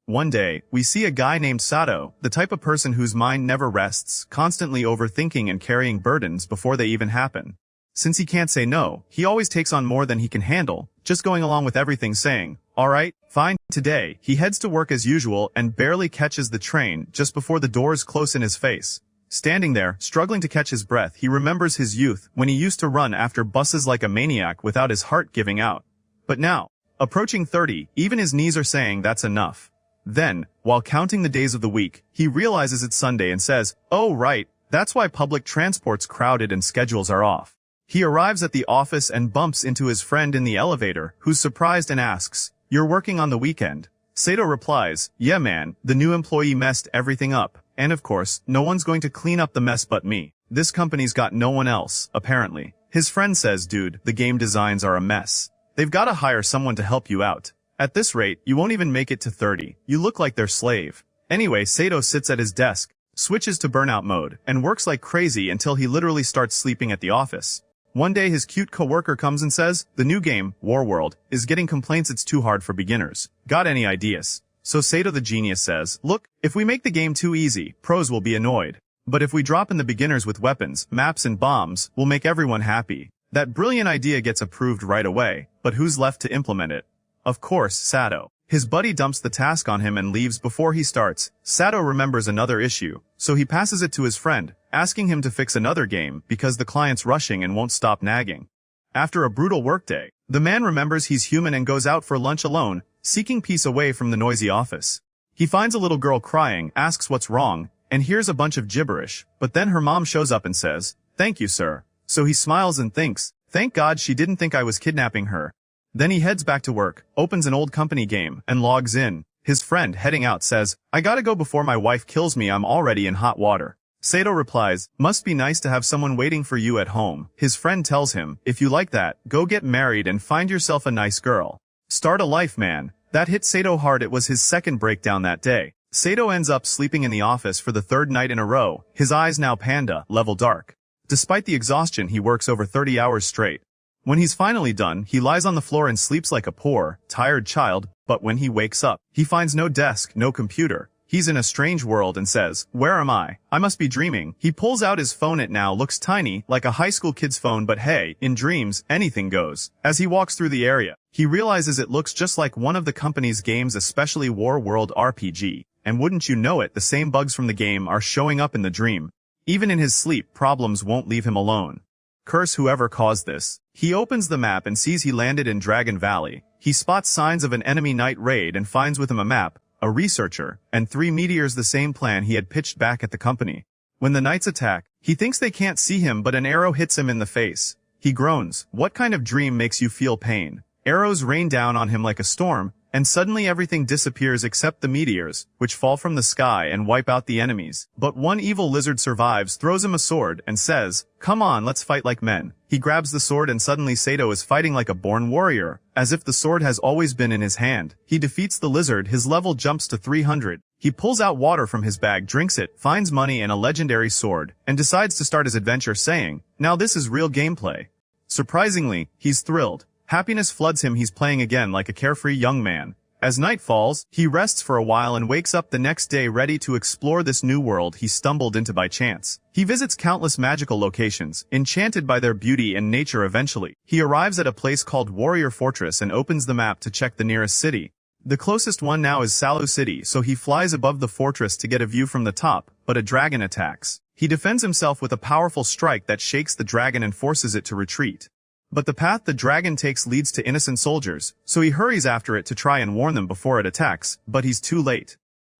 One day, we see a guy named Sato, the type of person whose mind never rests, constantly overthinking and carrying burdens before they even happen. Since he can't say no, he always takes on more than he can handle, just going along with everything saying, "Alright, fine." Today, he heads to work as usual and barely catches the train just before the doors close in his face. Standing there, struggling to catch his breath, he remembers his youth when he used to run after buses like a maniac without his heart giving out. But now, approaching 30, even his knees are saying that's enough. Then, while counting the days of the week, he realizes it's Sunday and says, "Oh right, that's why public transport's crowded and schedules are off." He arrives at the office and bumps into his friend in the elevator, who's surprised and asks, "You're working on the weekend?" Sato replies, "Yeah man, the new employee messed everything up. And of course, no one's going to clean up the mess but me. This company's got no one else, apparently." His friend says, "Dude, the game designs are a mess. They've got to hire someone to help you out. At this rate, you won't even make it to 30. You look like their slave." Anyway, Sato sits at his desk, switches to burnout mode, and works like crazy until he literally starts sleeping at the office. One day his cute coworker comes and says, "The new game, War World, is getting complaints it's too hard for beginners. Got any ideas?" So Sato the genius says, "Look, if we make the game too easy, pros will be annoyed. But if we drop in the beginners with weapons, maps and bombs, we'll make everyone happy." That brilliant idea gets approved right away, but who's left to implement it? Of course, Sato. His buddy dumps the task on him and leaves before he starts. Sato remembers another issue, so he passes it to his friend, asking him to fix another game because the client's rushing and won't stop nagging. After a brutal workday, the man remembers he's human and goes out for lunch alone, seeking peace away from the noisy office. He finds a little girl crying, asks what's wrong, and hears a bunch of gibberish, but then her mom shows up and says, "Thank you, sir." So he smiles and thinks, "Thank God she didn't think I was kidnapping her." Then he heads back to work, opens an old company game, and logs in. His friend, heading out, says, "I gotta go before my wife kills me, I'm already in hot water." Sato replies, "Must be nice to have someone waiting for you at home." His friend tells him, "If you like that, go get married and find yourself a nice girl. Start a life, man." That hit Sato hard. It was his second breakdown that day. Sato ends up sleeping in the office for the third night in a row, his eyes now panda, level dark. Despite the exhaustion, he works over 30 hours straight. When he's finally done, he lies on the floor and sleeps like a poor, tired child, but when he wakes up, he finds no desk, no computer. He's in a strange world and says, "Where am I? I must be dreaming." He pulls out his phone. It now looks tiny, like a high school kid's phone, but hey, in dreams, anything goes. As he walks through the area, he realizes it looks just like one of the company's games, especially War World RPG. And wouldn't you know it, the same bugs from the game are showing up in the dream. Even in his sleep, problems won't leave him alone. Curse whoever caused this. He opens the map and sees he landed in Dragon Valley. He spots signs of an enemy night raid and finds with him a map, a researcher, and 3 meteors, the same plan he had pitched back at the company. When the knights attack, he thinks they can't see him, but an arrow hits him in the face. He groans, "What kind of dream makes you feel pain?" Arrows rain down on him like a storm, and suddenly everything disappears except the meteors, which fall from the sky and wipe out the enemies. But one evil lizard survives, throws him a sword, and says, "Come on, let's fight like men." He grabs the sword and suddenly Sato is fighting like a born warrior, as if the sword has always been in his hand. He defeats the lizard, his level jumps to 300. He pulls out water from his bag, drinks it, finds money and a legendary sword, and decides to start his adventure saying, "Now this is real gameplay." Surprisingly, he's thrilled. Happiness floods him. He's playing again like a carefree young man. As night falls, he rests for a while and wakes up the next day ready to explore this new world he stumbled into by chance. He visits countless magical locations, enchanted by their beauty and nature. Eventually, he arrives at a place called Warrior Fortress and opens the map to check the nearest city. The closest one now is Saloo City, so he flies above the fortress to get a view from the top, but a dragon attacks. He defends himself with a powerful strike that shakes the dragon and forces it to retreat. But the path the dragon takes leads to innocent soldiers, so he hurries after it to try and warn them before it attacks, but he's too late.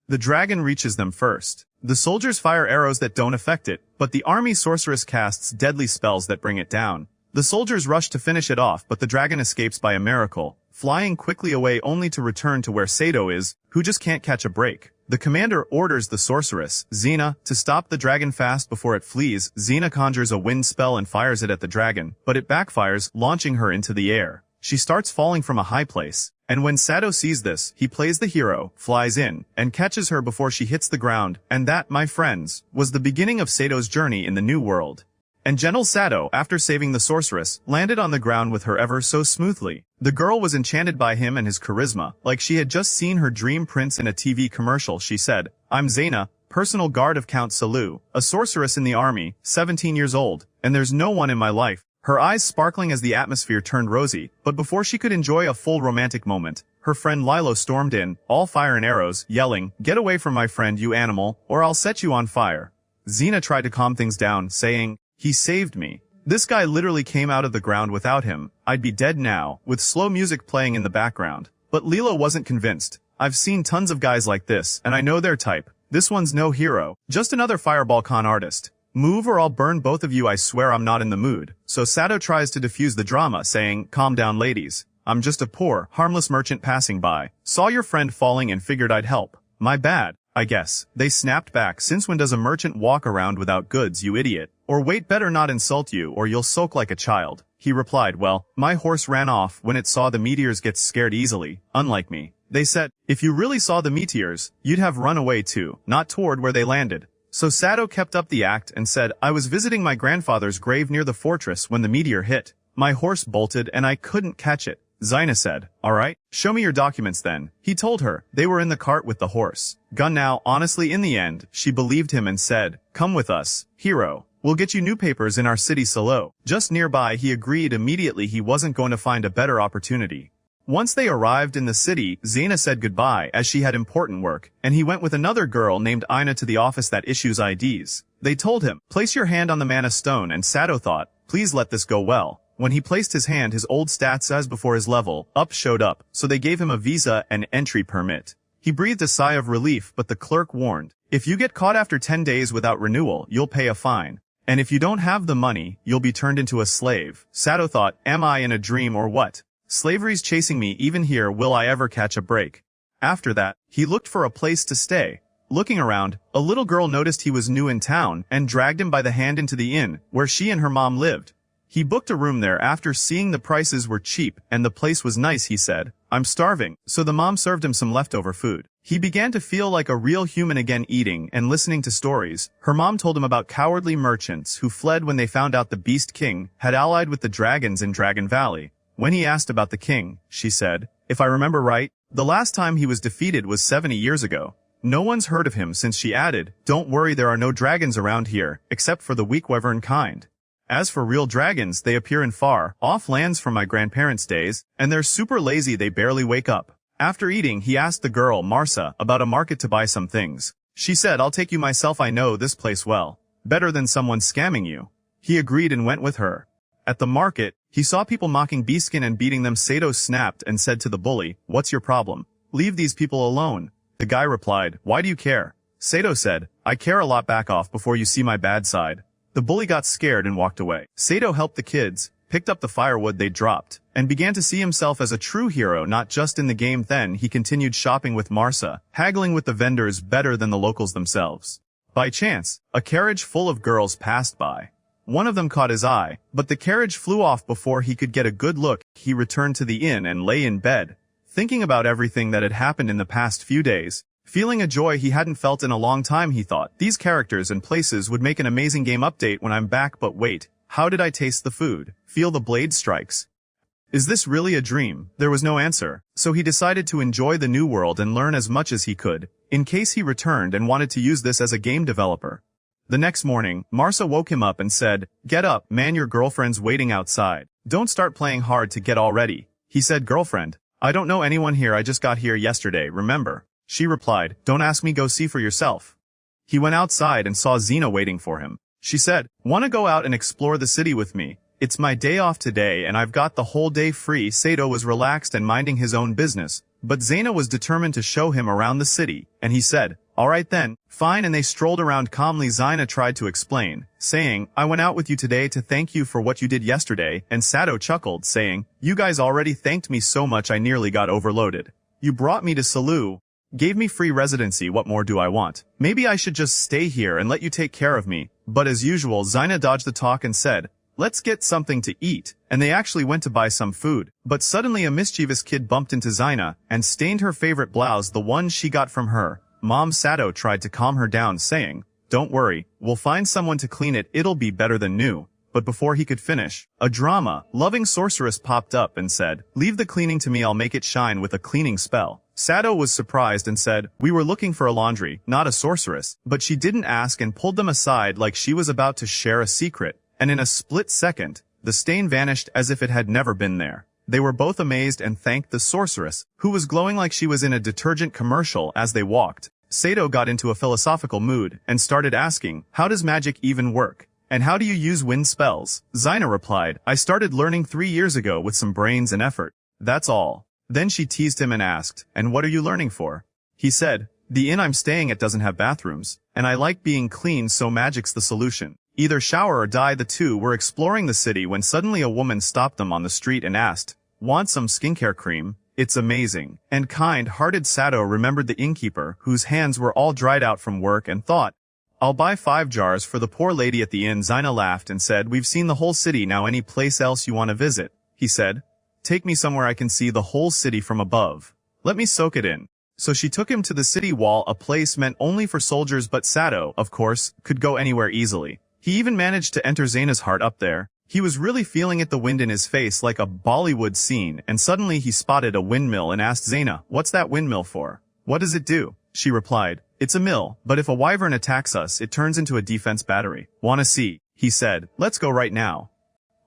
The dragon reaches them first. The soldiers fire arrows that don't affect it, but the army sorceress casts deadly spells that bring it down. The soldiers rush to finish it off, but the dragon escapes by a miracle, flying quickly away only to return to where Sato is, who just can't catch a break. The commander orders the sorceress, Xena, to stop the dragon fast before it flees. Xena conjures a wind spell and fires it at the dragon, but it backfires, launching her into the air. She starts falling from a high place, and when Sato sees this, he plays the hero, flies in, and catches her before she hits the ground. And that, my friends, was the beginning of Sato's journey in the new world. and gentle Sato, after saving the sorceress, landed on the ground with her ever so smoothly. The girl was enchanted by him and his charisma, like she had just seen her dream prince in a TV commercial. She said, "I'm Zaina, personal guard of Count Saloo, a sorceress in the army, 17 years old, and there's no one in my life." Her eyes sparkling as the atmosphere turned rosy, but before she could enjoy a full romantic moment, her friend Lilo stormed in, all fire and arrows, yelling, "Get away from my friend, you animal, or I'll set you on fire." Xena tried to calm things down, saying, "He saved me. This guy literally came out of the ground without him. I'd be dead now," with slow music playing in the background. But Lilo wasn't convinced. "I've seen tons of guys like this, and I know their type. This one's no hero, just another fireball con artist. Move or I'll burn both of you. I swear I'm not in the mood." So Sato tries to diffuse the drama, saying, "Calm down, ladies. I'm just a poor, harmless merchant passing by. Saw your friend falling and figured I'd help. My bad, I guess." They snapped back. "Since when does a merchant walk around without goods, you idiot? Or wait, better not insult you or you'll sulk like a child." He replied, "Well, my horse ran off when it saw the meteors, gets scared easily, unlike me." They said, "If you really saw the meteors, you'd have run away too, not toward where they landed." So Sato kept up the act and said, "I was visiting my grandfather's grave near the fortress when the meteor hit. My horse bolted and I couldn't catch it." Zaina said, "Alright, show me your documents then." He told her. They were in the cart with the horse. Gun now. Honestly, in the end, she believed him and said, "Come with us, hero. We'll get you new papers in our city Saloo." Just nearby, he agreed immediately. He wasn't going to find a better opportunity. Once they arrived in the city, Zaina said goodbye as she had important work, and he went with another girl named Ina to the office that issues IDs. They told him, "Place your hand on the mana stone," and Sato thought, "Please let this go well." When he placed his hand, his old stats as before his level up showed up, so they gave him a visa and entry permit. He breathed a sigh of relief, but the clerk warned, "If you get caught after 10 days without renewal, you'll pay a fine. And if you don't have the money, you'll be turned into a slave." Sato thought, "Am I in a dream or what? Slavery's chasing me even here. Will I ever catch a break?" After that, he looked for a place to stay. Looking around, a little girl noticed he was new in town and dragged him by the hand into the inn where she and her mom lived. He booked a room there after seeing the prices were cheap and the place was nice. He said, "I'm starving," so the mom served him some leftover food. He began to feel like a real human again, eating and listening to stories. Her mom told him about cowardly merchants who fled when they found out the Beast King had allied with the dragons in Dragon Valley. When he asked about the king, she said, "If I remember right, the last time he was defeated was 70 years ago. No one's heard of him since." She added, "Don't worry, there are no dragons around here, except for the weak wyvern kind. As for real dragons, they appear in far-off lands from my grandparents' days, and they're super lazy, they barely wake up." After eating, he asked the girl, Marsa, about a market to buy some things. She said, "I'll take you myself, I know this place well. Better than someone scamming you." He agreed and went with her. At the market, he saw people mocking Beaskin and beating them. Sato snapped and said to the bully, "What's your problem? Leave these people alone." The guy replied, "Why do you care?" Sato said, "I care a lot. Back off before you see my bad side." The bully got scared and walked away. Sato helped the kids, picked up the firewood they dropped, and began to see himself as a true hero, not just in the game. Then he continued shopping with Marsa, haggling with the vendors better than the locals themselves. By chance, a carriage full of girls passed by. One of them caught his eye, but the carriage flew off before he could get a good look. He returned to the inn and lay in bed, thinking about everything that had happened in the past few days. Feeling a joy he hadn't felt in a long time, he thought, "These characters and places would make an amazing game update when I'm back." But wait, how did I taste the food? Feel the blade strikes? Is this really a dream? There was no answer, so he decided to enjoy the new world and learn as much as he could, in case he returned and wanted to use this as a game developer. The next morning, Marsa woke him up and said, "Get up, man, your girlfriend's waiting outside. Don't start playing hard to get all ready." He said, "Girlfriend? I don't know anyone here, I just got here yesterday, remember?" She replied, "Don't ask me, go see for yourself." He went outside and saw Xena waiting for him. She said, "Wanna go out and explore the city with me? It's my day off today and I've got the whole day free." Sato was relaxed and minding his own business, but Xena was determined to show him around the city, and he said, "Alright then, fine," and they strolled around calmly. Xena tried to explain, saying, "I went out with you today to thank you for what you did yesterday," and Sato chuckled, saying, "You guys already thanked me so much I nearly got overloaded. You brought me to Saloo, gave me free residency, what more do I want? Maybe I should just stay here and let you take care of me." But as usual, Xena dodged the talk and said, "Let's get something to eat," and they actually went to buy some food. But suddenly a mischievous kid bumped into Xena and stained her favorite blouse, the one she got from her mom. Sato tried to calm her down, saying, "Don't worry, we'll find someone to clean it, it'll be better than new." but before he could finish, a drama-loving sorceress popped up and said, "Leave the cleaning to me, I'll make it shine with a cleaning spell." Sato was surprised and said, "We were looking for a laundry, not a sorceress," but she didn't ask and pulled them aside like she was about to share a secret, and in a split second, the stain vanished as if it had never been there. They were both amazed and thanked the sorceress, who was glowing like she was in a detergent commercial as they walked. Sato got into a philosophical mood and started asking, "How does magic even work? And how do you use wind spells?" Zina replied, "I started learning 3 years ago with some brains and effort. That's all." Then she teased him and asked, "And what are you learning for?" He said, "The inn I'm staying at doesn't have bathrooms, and I like being clean, so magic's the solution. Either shower or die." The two were exploring the city when suddenly a woman stopped them on the street and asked, "Want some skincare cream? It's amazing." And kind-hearted Sato remembered the innkeeper, whose hands were all dried out from work, and thought, "I'll buy 5 jars for the poor lady at the inn." Zina laughed and said, "We've seen the whole city, now any place else you want to visit?" He said, "Take me somewhere I can see the whole city from above. Let me soak it in." So she took him to the city wall, a place meant only for soldiers, but Sato, of course, could go anywhere easily. He even managed to enter Zaina's heart up there. He was really feeling it, the wind in his face like a Bollywood scene, and suddenly he spotted a windmill and asked Zaina, "What's that windmill for? What does it do?" She replied, "It's a mill, but if a wyvern attacks us, it turns into a defense battery." "Wanna see?" He said, "Let's go right now."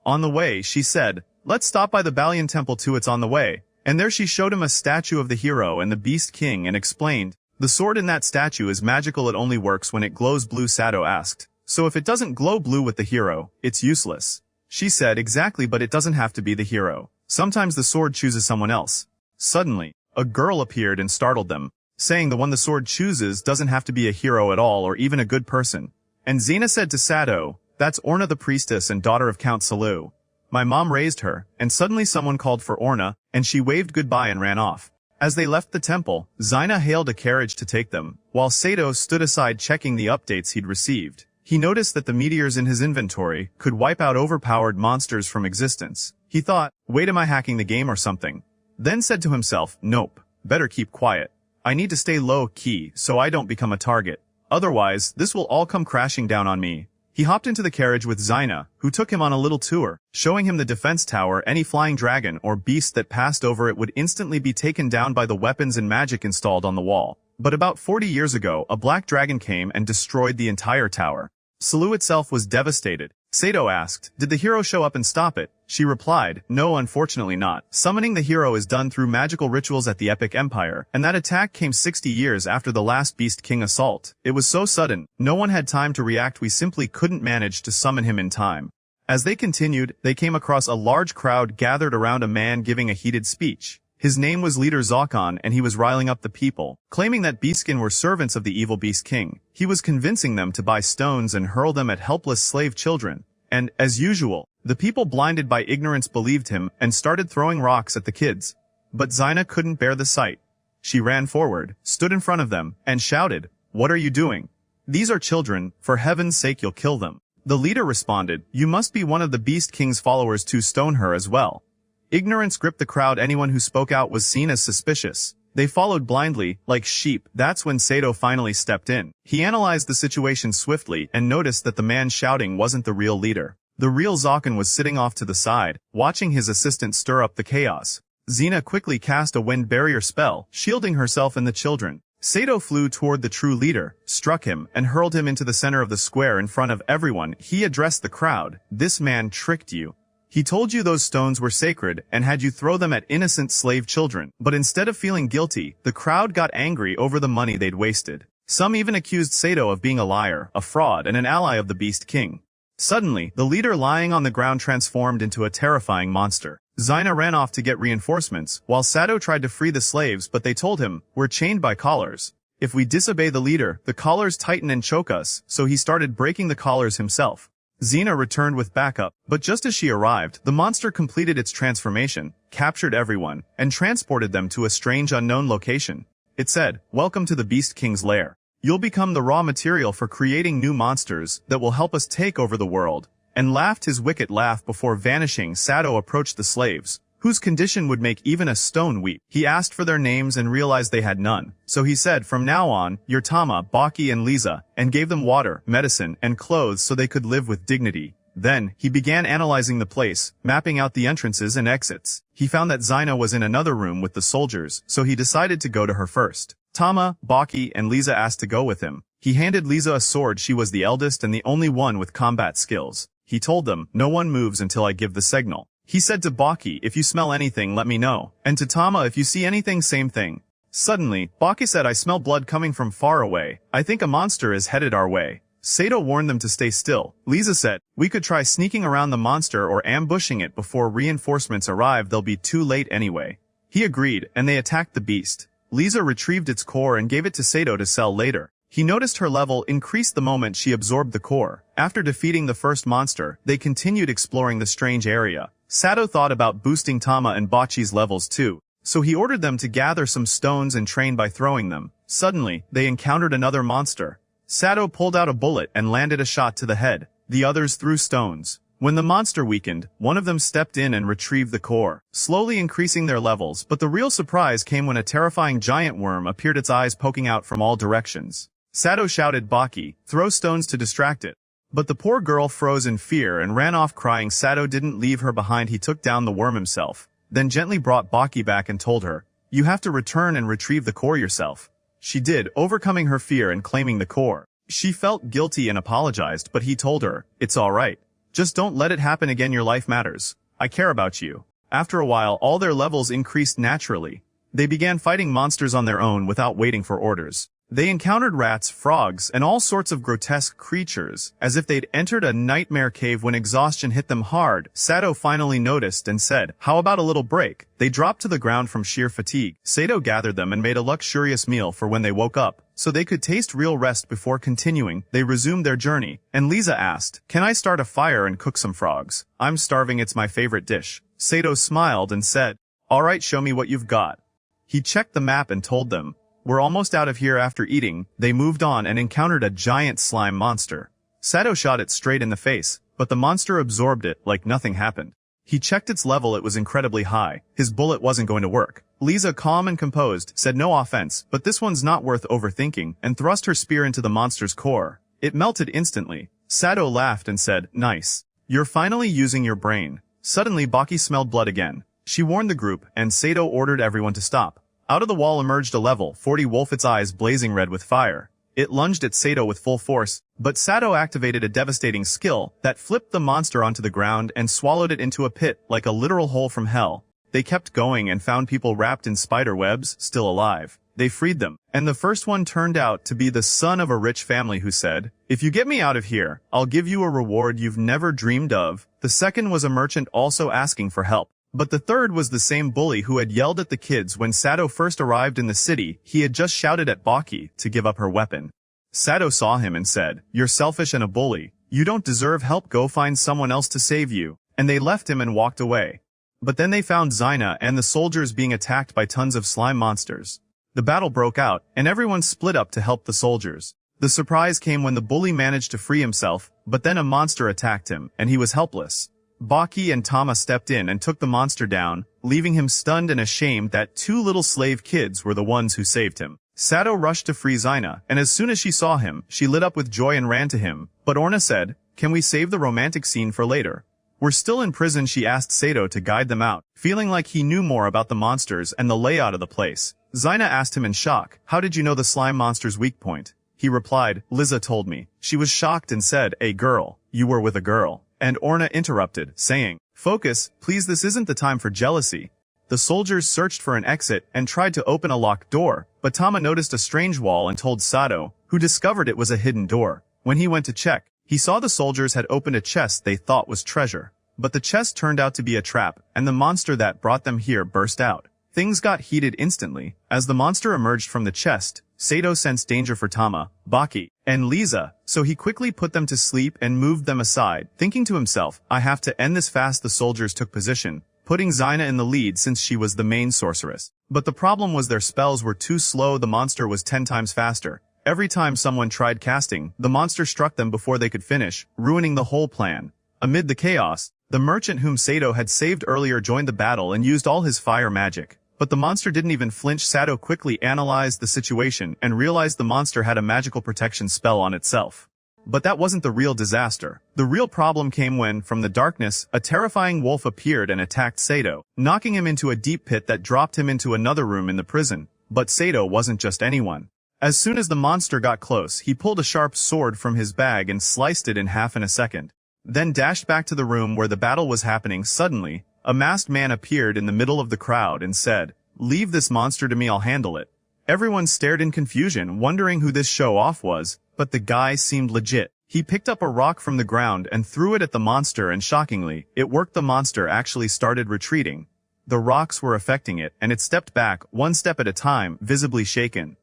On the way, she said, "Let's stop by the Balian temple too, it's on the way." And there she showed him a statue of the hero and the Beast King and explained, "The sword in that statue is magical, it only works when it glows blue." Sato asked, "So if it doesn't glow blue with the hero, it's useless?" She said, "Exactly, but it doesn't have to be the hero. Sometimes the sword chooses someone else." Suddenly, a girl appeared and startled them, saying the one the sword chooses doesn't have to be a hero at all or even a good person. And Zina said to Sato, "That's Orna the priestess and daughter of Count Saloo. My mom raised her." And suddenly someone called for Orna, and she waved goodbye and ran off. As they left the temple, Zina hailed a carriage to take them, while Sato stood aside checking the updates he'd received. He noticed that the meteors in his inventory could wipe out overpowered monsters from existence. He thought, "Wait, am I hacking the game or something?" Then said to himself, "Nope, better keep quiet. I need to stay low-key so I don't become a target. Otherwise, this will all come crashing down on me." He hopped into the carriage with Zina, who took him on a little tour, showing him the defense tower. Any flying dragon or beast that passed over it would instantly be taken down by the weapons and magic installed on the wall. But about 40 years ago, a black dragon came and destroyed the entire tower. Saloo itself was devastated. Sato asked, "Did the hero show up and stop it?" She replied, "No, unfortunately not. Summoning the hero is done through magical rituals at the Epic Empire, and that attack came 60 years after the last Beast King assault. It was so sudden, no one had time to react. We simply couldn't manage to summon him in time." As they continued, they came across a large crowd gathered around a man giving a heated speech. His name was Leader Zakon, and he was riling up the people, claiming that Beastkin were servants of the evil Beast King. He was convincing them to buy stones and hurl them at helpless slave children. And, as usual, the people blinded by ignorance believed him and started throwing rocks at the kids. But Zina couldn't bear the sight. She ran forward, stood in front of them, and shouted, "What are you doing? These are children, for heaven's sake you'll kill them." The leader responded, "You must be one of the Beast King's followers to stone her as well." Ignorance gripped the crowd. Anyone who spoke out was seen as suspicious. They followed blindly, like sheep. That's when Sato finally stepped in. He analyzed the situation swiftly and noticed that the man shouting wasn't the real leader. The real Zakon was sitting off to the side, watching his assistant stir up the chaos. Zina quickly cast a wind barrier spell, shielding herself and the children. Sato flew toward the true leader, struck him, and hurled him into the center of the square in front of everyone. He addressed the crowd. "This man tricked you. He told you those stones were sacred and had you throw them at innocent slave children." But instead of feeling guilty, the crowd got angry over the money they'd wasted. Some even accused Sato of being a liar, a fraud, and an ally of the Beast King. Suddenly, the leader lying on the ground transformed into a terrifying monster. Zina ran off to get reinforcements, while Sato tried to free the slaves, but they told him, "We're chained by collars. If we disobey the leader, the collars tighten and choke us," so he started breaking the collars himself. Zina returned with backup, but just as she arrived, the monster completed its transformation, captured everyone, and transported them to a strange unknown location. It said, "Welcome to the Beast King's lair. You'll become the raw material for creating new monsters that will help us take over the world," and laughed his wicked laugh before vanishing. Sato approached the slaves, whose condition would make even a stone weep. He asked for their names and realized they had none. So he said, "From now on, you're Tama, Baki and Lisa," and gave them water, medicine, and clothes so they could live with dignity. Then, he began analyzing the place, mapping out the entrances and exits. He found that Zaina was in another room with the soldiers, so he decided to go to her first. Tama, Baki, and Lisa asked to go with him. He handed Lisa a sword. She was the eldest and the only one with combat skills. He told them, no one moves until I give the signal. He said to Baki, if you smell anything, let me know. And to Tama, if you see anything, same thing. Suddenly, Baki said, I smell blood coming from far away. I think a monster is headed our way. Sato warned them to stay still. Lisa said, we could try sneaking around the monster or ambushing it before reinforcements arrive. They'll be too late anyway. He agreed, and they attacked the beast. Lisa retrieved its core and gave it to Sato to sell later. He noticed her level increased the moment she absorbed the core. After defeating the first monster, they continued exploring the strange area. Sato thought about boosting Tama and Bachi's levels too, so he ordered them to gather some stones and train by throwing them. Suddenly, they encountered another monster. Sato pulled out a bullet and landed a shot to the head. The others threw stones. When the monster weakened, one of them stepped in and retrieved the core, slowly increasing their levels, but the real surprise came when a terrifying giant worm appeared, its eyes poking out from all directions. Sato shouted, Baki, throw stones to distract it. But the poor girl froze in fear and ran off crying. Sato didn't leave her behind. He took down the worm himself, then gently brought Baki back and told her, you have to return and retrieve the core yourself. She did, overcoming her fear and claiming the core. She felt guilty and apologized, but he told her, it's alright. Just don't let it happen again. Your life matters. I care about you. After a while, all their levels increased naturally. They began fighting monsters on their own without waiting for orders. They encountered rats, frogs, and all sorts of grotesque creatures, as if they'd entered a nightmare cave. When exhaustion hit them hard, Sato finally noticed and said, how about a little break? They dropped to the ground from sheer fatigue. Sato gathered them and made a luxurious meal for when they woke up, so they could taste real rest before continuing. They resumed their journey, and Lisa asked, can I start a fire and cook some frogs? I'm starving, it's my favorite dish. Sato smiled and said, alright, show me what you've got. He checked the map and told them, we're almost out of here. After eating, they moved on and encountered a giant slime monster. Sato shot it straight in the face, but the monster absorbed it like nothing happened. He checked its level. It was incredibly high. His bullet wasn't going to work. Lisa, calm and composed, said, no offense, but this one's not worth overthinking, and thrust her spear into the monster's core. It melted instantly. Sato laughed and said, nice. You're finally using your brain. Suddenly, Baki smelled blood again. She warned the group, and Sato ordered everyone to stop. Out of the wall emerged a level 40 wolf, its eyes blazing red with fire. It lunged at Sato with full force, but Sato activated a devastating skill that flipped the monster onto the ground and swallowed it into a pit like a literal hole from hell. They kept going and found people wrapped in spider webs, still alive. They freed them, and the first one turned out to be the son of a rich family who said, if you get me out of here, I'll give you a reward you've never dreamed of. The second was a merchant also asking for help. But the third was the same bully who had yelled at the kids when Sato first arrived in the city. He had just shouted at Baki to give up her weapon. Sato saw him and said, you're selfish and a bully. You don't deserve help. Go find someone else to save you. And they left him and walked away. But then they found Zaina and the soldiers being attacked by tons of slime monsters. The battle broke out, and everyone split up to help the soldiers. The surprise came when the bully managed to free himself, but then a monster attacked him, and he was helpless. Baki and Tama stepped in and took the monster down, leaving him stunned and ashamed that two little slave kids were the ones who saved him. Sato rushed to free Zaina, and as soon as she saw him, she lit up with joy and ran to him. But Orna said, can we save the romantic scene for later? We're still in prison. She asked Sato to guide them out, feeling like he knew more about the monsters and the layout of the place. Zaina asked him in shock, how did you know the slime monster's weak point? He replied, Lisa told me. She was shocked and said, a girl, you were with a girl. And Orna interrupted, saying, focus, please, this isn't the time for jealousy. The soldiers searched for an exit and tried to open a locked door, but Tama noticed a strange wall and told Sato, who discovered it was a hidden door. When he went to check, he saw the soldiers had opened a chest they thought was treasure. But the chest turned out to be a trap, and the monster that brought them here burst out. Things got heated instantly. As the monster emerged from the chest, Sato sensed danger for Tama, Baki, and Lisa, so he quickly put them to sleep and moved them aside, thinking to himself, I have to end this fast. The soldiers took position, putting Zaina in the lead since she was the main sorceress. But the problem was their spells were too slow. The monster was 10 times faster. Every time someone tried casting, the monster struck them before they could finish, ruining the whole plan. Amid the chaos, the merchant whom Sato had saved earlier joined the battle and used all his fire magic. But the monster didn't even flinch. Sato quickly analyzed the situation and realized the monster had a magical protection spell on itself. But that wasn't the real disaster. The real problem came when, from the darkness, a terrifying wolf appeared and attacked Sato, knocking him into a deep pit that dropped him into another room in the prison. But Sato wasn't just anyone. As soon as the monster got close, he pulled a sharp sword from his bag and sliced it in half in a second. Then dashed back to the room where the battle was happening. Suddenly, a masked man appeared in the middle of the crowd and said, "Leave this monster to me, I'll handle it." Everyone stared in confusion, wondering who this show-off was, but the guy seemed legit. He picked up a rock from the ground and threw it at the monster, and shockingly, it worked. The monster actually started retreating. The rocks were affecting it, and it stepped back, one step at a time, visibly shaken.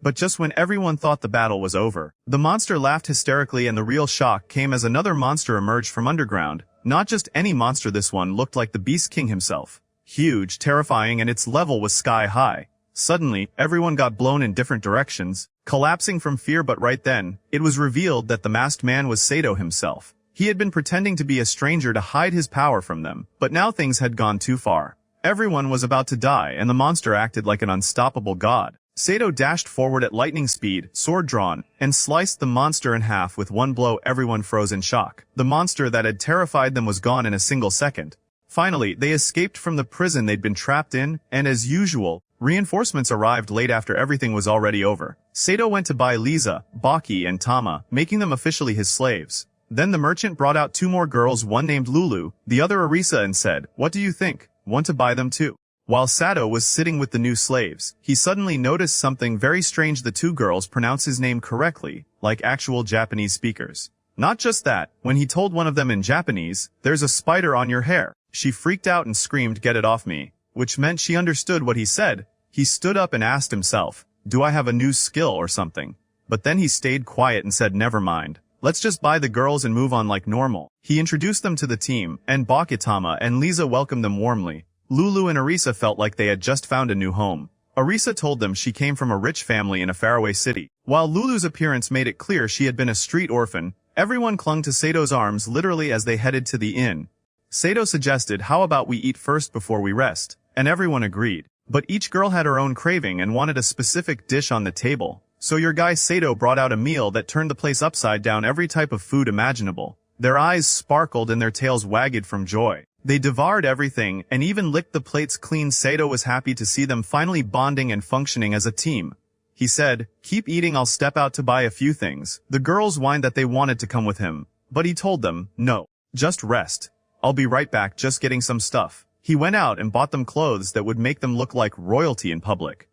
But just when everyone thought the battle was over, the monster laughed hysterically, and the real shock came as another monster emerged from underground. Not just any monster, this one looked like the Beast King himself. Huge, terrifying, and its level was sky high. Suddenly, everyone got blown in different directions, collapsing from fear. But right then, it was revealed that the masked man was Sato himself. He had been pretending to be a stranger to hide his power from them, but now things had gone too far. Everyone was about to die, and the monster acted like an unstoppable god. Sato dashed forward at lightning speed, sword drawn, and sliced the monster in half with one blow. Everyone froze in shock. The monster that had terrified them was gone in a single second. Finally, they escaped from the prison they'd been trapped in, and as usual, reinforcements arrived late after everything was already over. Sato went to buy Lisa, Baki, and Tama, making them officially his slaves. Then the merchant brought out two more girls, one named Lulu, the other Arisa, and said, "What do you think? Want to buy them too?" While Sato was sitting with the new slaves, he suddenly noticed something very strange. The two girls pronounced his name correctly, like actual Japanese speakers. Not just that, when he told one of them in Japanese, "There's a spider on your hair," she freaked out and screamed, "Get it off me," which meant she understood what he said. He stood up and asked himself, "Do I have a new skill or something?" But then he stayed quiet and said, "Never mind. Let's just buy the girls and move on like normal." He introduced them to the team, and Baki, Tama, and Lisa welcomed them warmly. Lulu and Arisa felt like they had just found a new home. Arisa told them she came from a rich family in a faraway city. While Lulu's appearance made it clear she had been a street orphan, everyone clung to Sato's arms literally as they headed to the inn. Sato suggested, "How about we eat first before we rest?" And everyone agreed. But each girl had her own craving and wanted a specific dish on the table. So your guy Sato brought out a meal that turned the place upside down, every type of food imaginable. Their eyes sparkled and their tails wagged from joy. They devoured everything and even licked the plates clean. Sato was happy to see them finally bonding and functioning as a team. He said, "Keep eating, I'll step out to buy a few things." The girls whined that they wanted to come with him, but he told them, "No, just rest. I'll be right back, just getting some stuff." He went out and bought them clothes that would make them look like royalty in public.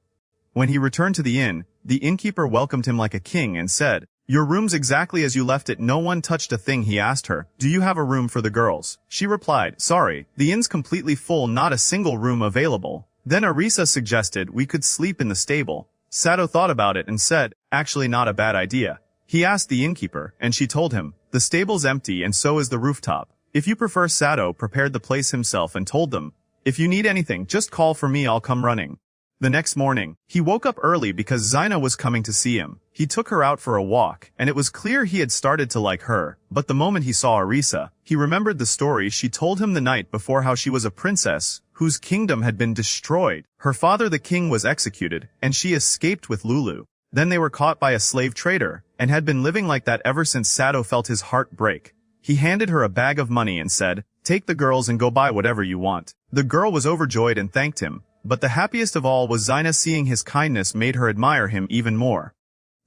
When he returned to the inn, the innkeeper welcomed him like a king and said, "Your room's exactly as you left it." No one touched a thing. He asked her, "Do you have a room for the girls?" She replied, "Sorry, the inn's completely full, not a single room available." Then Arisa suggested we could sleep in the stable. Sato thought about it and said, "Actually not a bad idea." He asked the innkeeper, and she told him, "The stable's empty and so is the rooftop. If you prefer." Sato prepared the place himself and told them, "If you need anything, just call for me, I'll come running." The next morning, he woke up early because Zaina was coming to see him. He took her out for a walk, and it was clear he had started to like her. But the moment he saw Arisa, he remembered the story she told him the night before, how she was a princess whose kingdom had been destroyed. Her father, the king, was executed, and she escaped with Lulu. Then they were caught by a slave trader, and had been living like that ever since. Sato felt his heart break. He handed her a bag of money and said, "Take the girls and go buy whatever you want." The girl was overjoyed and thanked him. But the happiest of all was Zaina. Seeing his kindness made her admire him even more.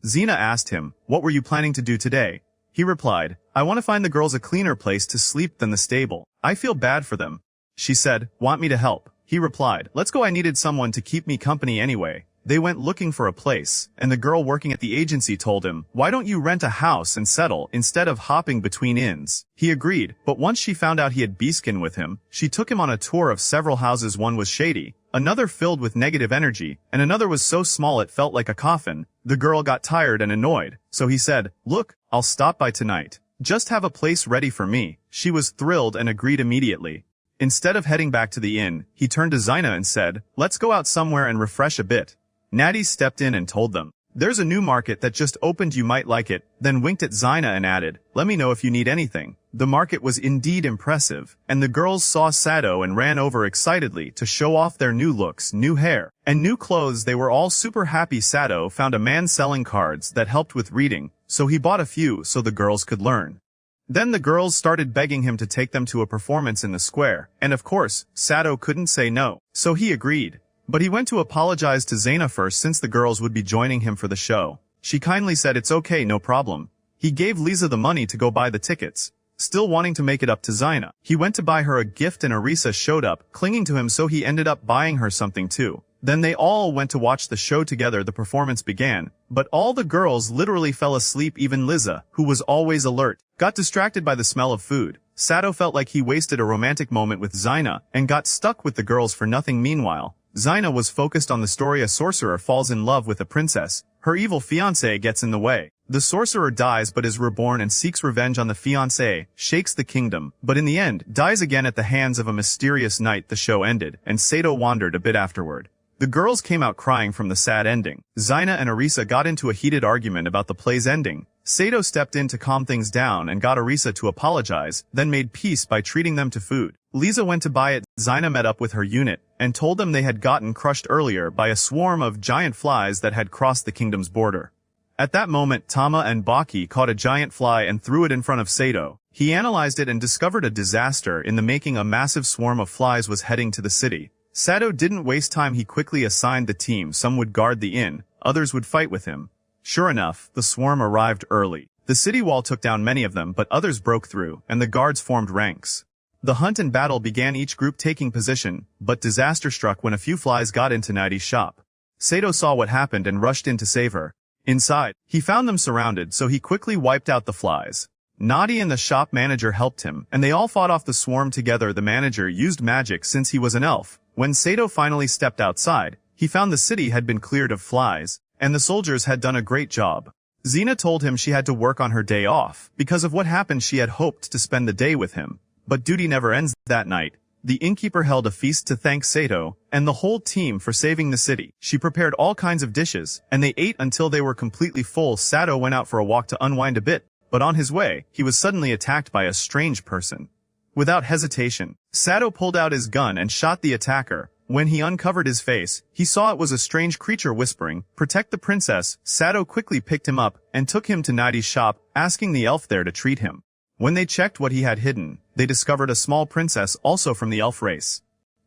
Zina asked him, "What were you planning to do today?" He replied, "I want to find the girls a cleaner place to sleep than the stable. I feel bad for them." She said, "Want me to help?" He replied, "Let's go, I needed someone to keep me company anyway." They went looking for a place, and the girl working at the agency told him, "Why don't you rent a house and settle instead of hopping between inns?" He agreed, but once she found out he had Beaskin with him, she took him on a tour of several houses. One was shady, another filled with negative energy, and another was so small it felt like a coffin. The girl got tired and annoyed, so he said, "Look, I'll stop by tonight. Just have a place ready for me." She was thrilled and agreed immediately. Instead of heading back to the inn, he turned to Zaina and said, "Let's go out somewhere and refresh a bit." Natty stepped in and told them, "There's a new market that just opened, you might like it," then winked at Zaina and added, "Let me know if you need anything." The market was indeed impressive, and the girls saw Sato and ran over excitedly to show off their new looks, new hair, and new clothes. They were all super happy. Sato found a man selling cards that helped with reading, so he bought a few so the girls could learn. Then the girls started begging him to take them to a performance in the square, and of course, Sato couldn't say no, so he agreed. But he went to apologize to Zaina first since the girls would be joining him for the show. She kindly said it's okay, no problem. He gave Lisa the money to go buy the tickets. Still wanting to make it up to Zaina, he went to buy her a gift and Arisa showed up, clinging to him, so he ended up buying her something too. Then they all went to watch the show together. The performance began, but all the girls literally fell asleep. Even Liza, who was always alert, got distracted by the smell of food. Sato felt like he wasted a romantic moment with Zaina and got stuck with the girls for nothing. Meanwhile, Zaina was focused on the story. A sorcerer falls in love with a princess. Her evil fiancé gets in the way. The sorcerer dies but is reborn and seeks revenge on the fiancé, shakes the kingdom, but in the end, dies again at the hands of a mysterious knight. The show ended, and Sato wandered a bit afterward. The girls came out crying from the sad ending. Zaina and Arisa got into a heated argument about the play's ending. Sato stepped in to calm things down and got Arisa to apologize, then made peace by treating them to food. Lisa went to buy it. Zaina met up with her unit and told them they had gotten crushed earlier by a swarm of giant flies that had crossed the kingdom's border. At that moment, Tama and Baki caught a giant fly and threw it in front of Sato. He analyzed it and discovered a disaster in the making. A massive swarm of flies was heading to the city. Sato didn't waste time. He quickly assigned the team. Some would guard the inn, others would fight with him. Sure enough, the swarm arrived early. The city wall took down many of them, but others broke through, and the guards formed ranks. The hunt and battle began, each group taking position, but disaster struck when a few flies got into Nadi's shop. Sato saw what happened and rushed in to save her. Inside, he found them surrounded, so he quickly wiped out the flies. Nadi and the shop manager helped him, and they all fought off the swarm together. The manager used magic since he was an elf. When Sato finally stepped outside, he found the city had been cleared of flies, and the soldiers had done a great job. Xena told him she had to work on her day off. Because of what happened, she had hoped to spend the day with him. But duty never ends. That night, the innkeeper held a feast to thank Sato and the whole team for saving the city. She prepared all kinds of dishes, and they ate until they were completely full. Sato went out for a walk to unwind a bit, but on his way, he was suddenly attacked by a strange person. Without hesitation, Sato pulled out his gun and shot the attacker. When he uncovered his face, he saw it was a strange creature whispering, "Protect the princess." Sato quickly picked him up and took him to Nadi's shop, asking the elf there to treat him. When they checked what he had hidden, they discovered a small princess also from the elf race.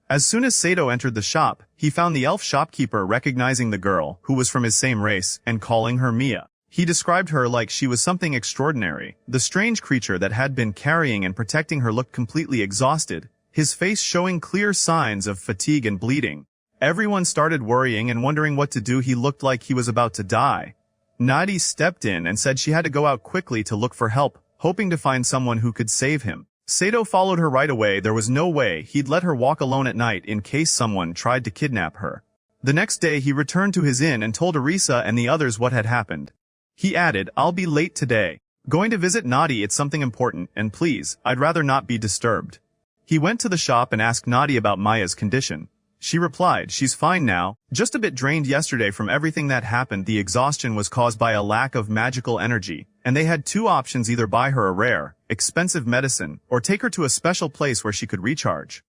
As soon as Sato entered the shop, he found the elf shopkeeper recognizing the girl, who was from his same race, and calling her Mia. He described her like she was something extraordinary. The strange creature that had been carrying and protecting her looked completely exhausted, his face showing clear signs of fatigue and bleeding. Everyone started worrying and wondering what to do. He looked like he was about to die. Nadi stepped in and said she had to go out quickly to look for help, hoping to find someone who could save him. Sato followed her right away. There was no way he'd let her walk alone at night in case someone tried to kidnap her. The next day he returned to his inn and told Arisa and the others what had happened. He added, "I'll be late today. Going to visit Nadi. It's something important, and please, I'd rather not be disturbed." He went to the shop and asked Nadi about Maya's condition. She replied, "She's fine now, just a bit drained yesterday from everything that happened." The exhaustion was caused by a lack of magical energy, and they had two options: either buy her a rare, expensive medicine, or take her to a special place where she could recharge.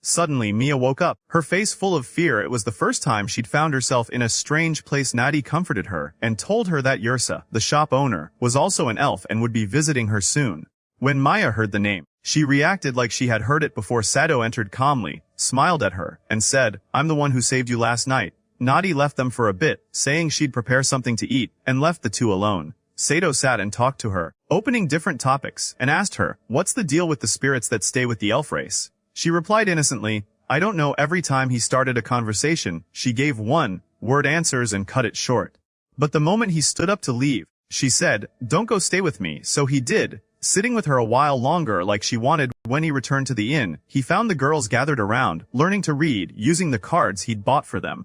Suddenly Mia woke up, her face full of fear. It was the first time she'd found herself in a strange place. Nadi comforted her and told her that Yursa, the shop owner, was also an elf and would be visiting her soon. When Maya heard the name, she reacted like she had heard it before. Sato entered calmly, smiled at her, and said, "I'm the one who saved you last night." Nadi left them for a bit, saying she'd prepare something to eat, and left the two alone. Sato sat and talked to her, opening different topics, and asked her, "What's the deal with the spirits that stay with the elf race?" She replied innocently, "I don't know." Every time he started a conversation, she gave one-word answers and cut it short. But the moment he stood up to leave, she said, "Don't go, stay with me." So he did, sitting with her a while longer like she wanted. When he returned to the inn, he found the girls gathered around, learning to read, using the cards he'd bought for them.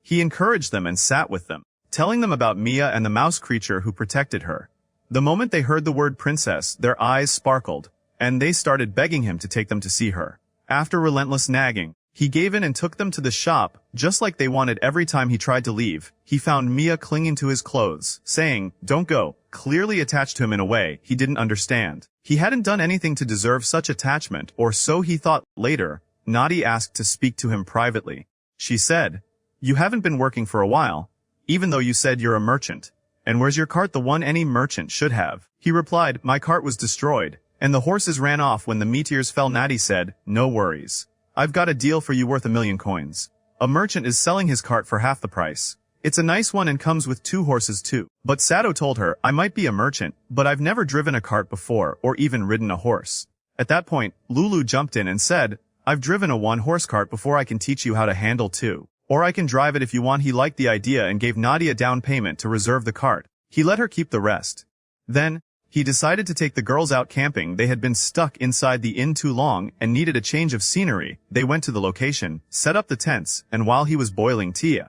He encouraged them and sat with them, telling them about Mia and the mouse creature who protected her. The moment they heard the word princess, their eyes sparkled, and they started begging him to take them to see her. After relentless nagging, He gave in and took them to the shop, just like they wanted. Every time he tried to leave, he found Mia clinging to his clothes, saying, "Don't go," clearly attached to him in a way he didn't understand. He hadn't done anything to deserve such attachment, or so he thought. Later, Nadi asked to speak to him privately. She said, "You haven't been working for a while, even though you said you're a merchant. And where's your cart? The one any merchant should have." He replied, "My cart was destroyed, and the horses ran off when the meteors fell." Nadi said, "No worries. I've got a deal for you worth 1,000,000 coins. A merchant is selling his cart for half the price. It's a nice one and comes with 2 horses too." But Sato told her, "I might be a merchant, but I've never driven a cart before or even ridden a horse." At that point, Lulu jumped in and said, "I've driven a 1-horse cart before. I can teach you how to handle 2. Or I can drive it if you want." He liked the idea and gave Nadi a down payment to reserve the cart. He let her keep the rest. Then, he decided to take the girls out camping. They had been stuck inside the inn too long and needed a change of scenery. They went to the location, set up the tents, and while he was boiling tea,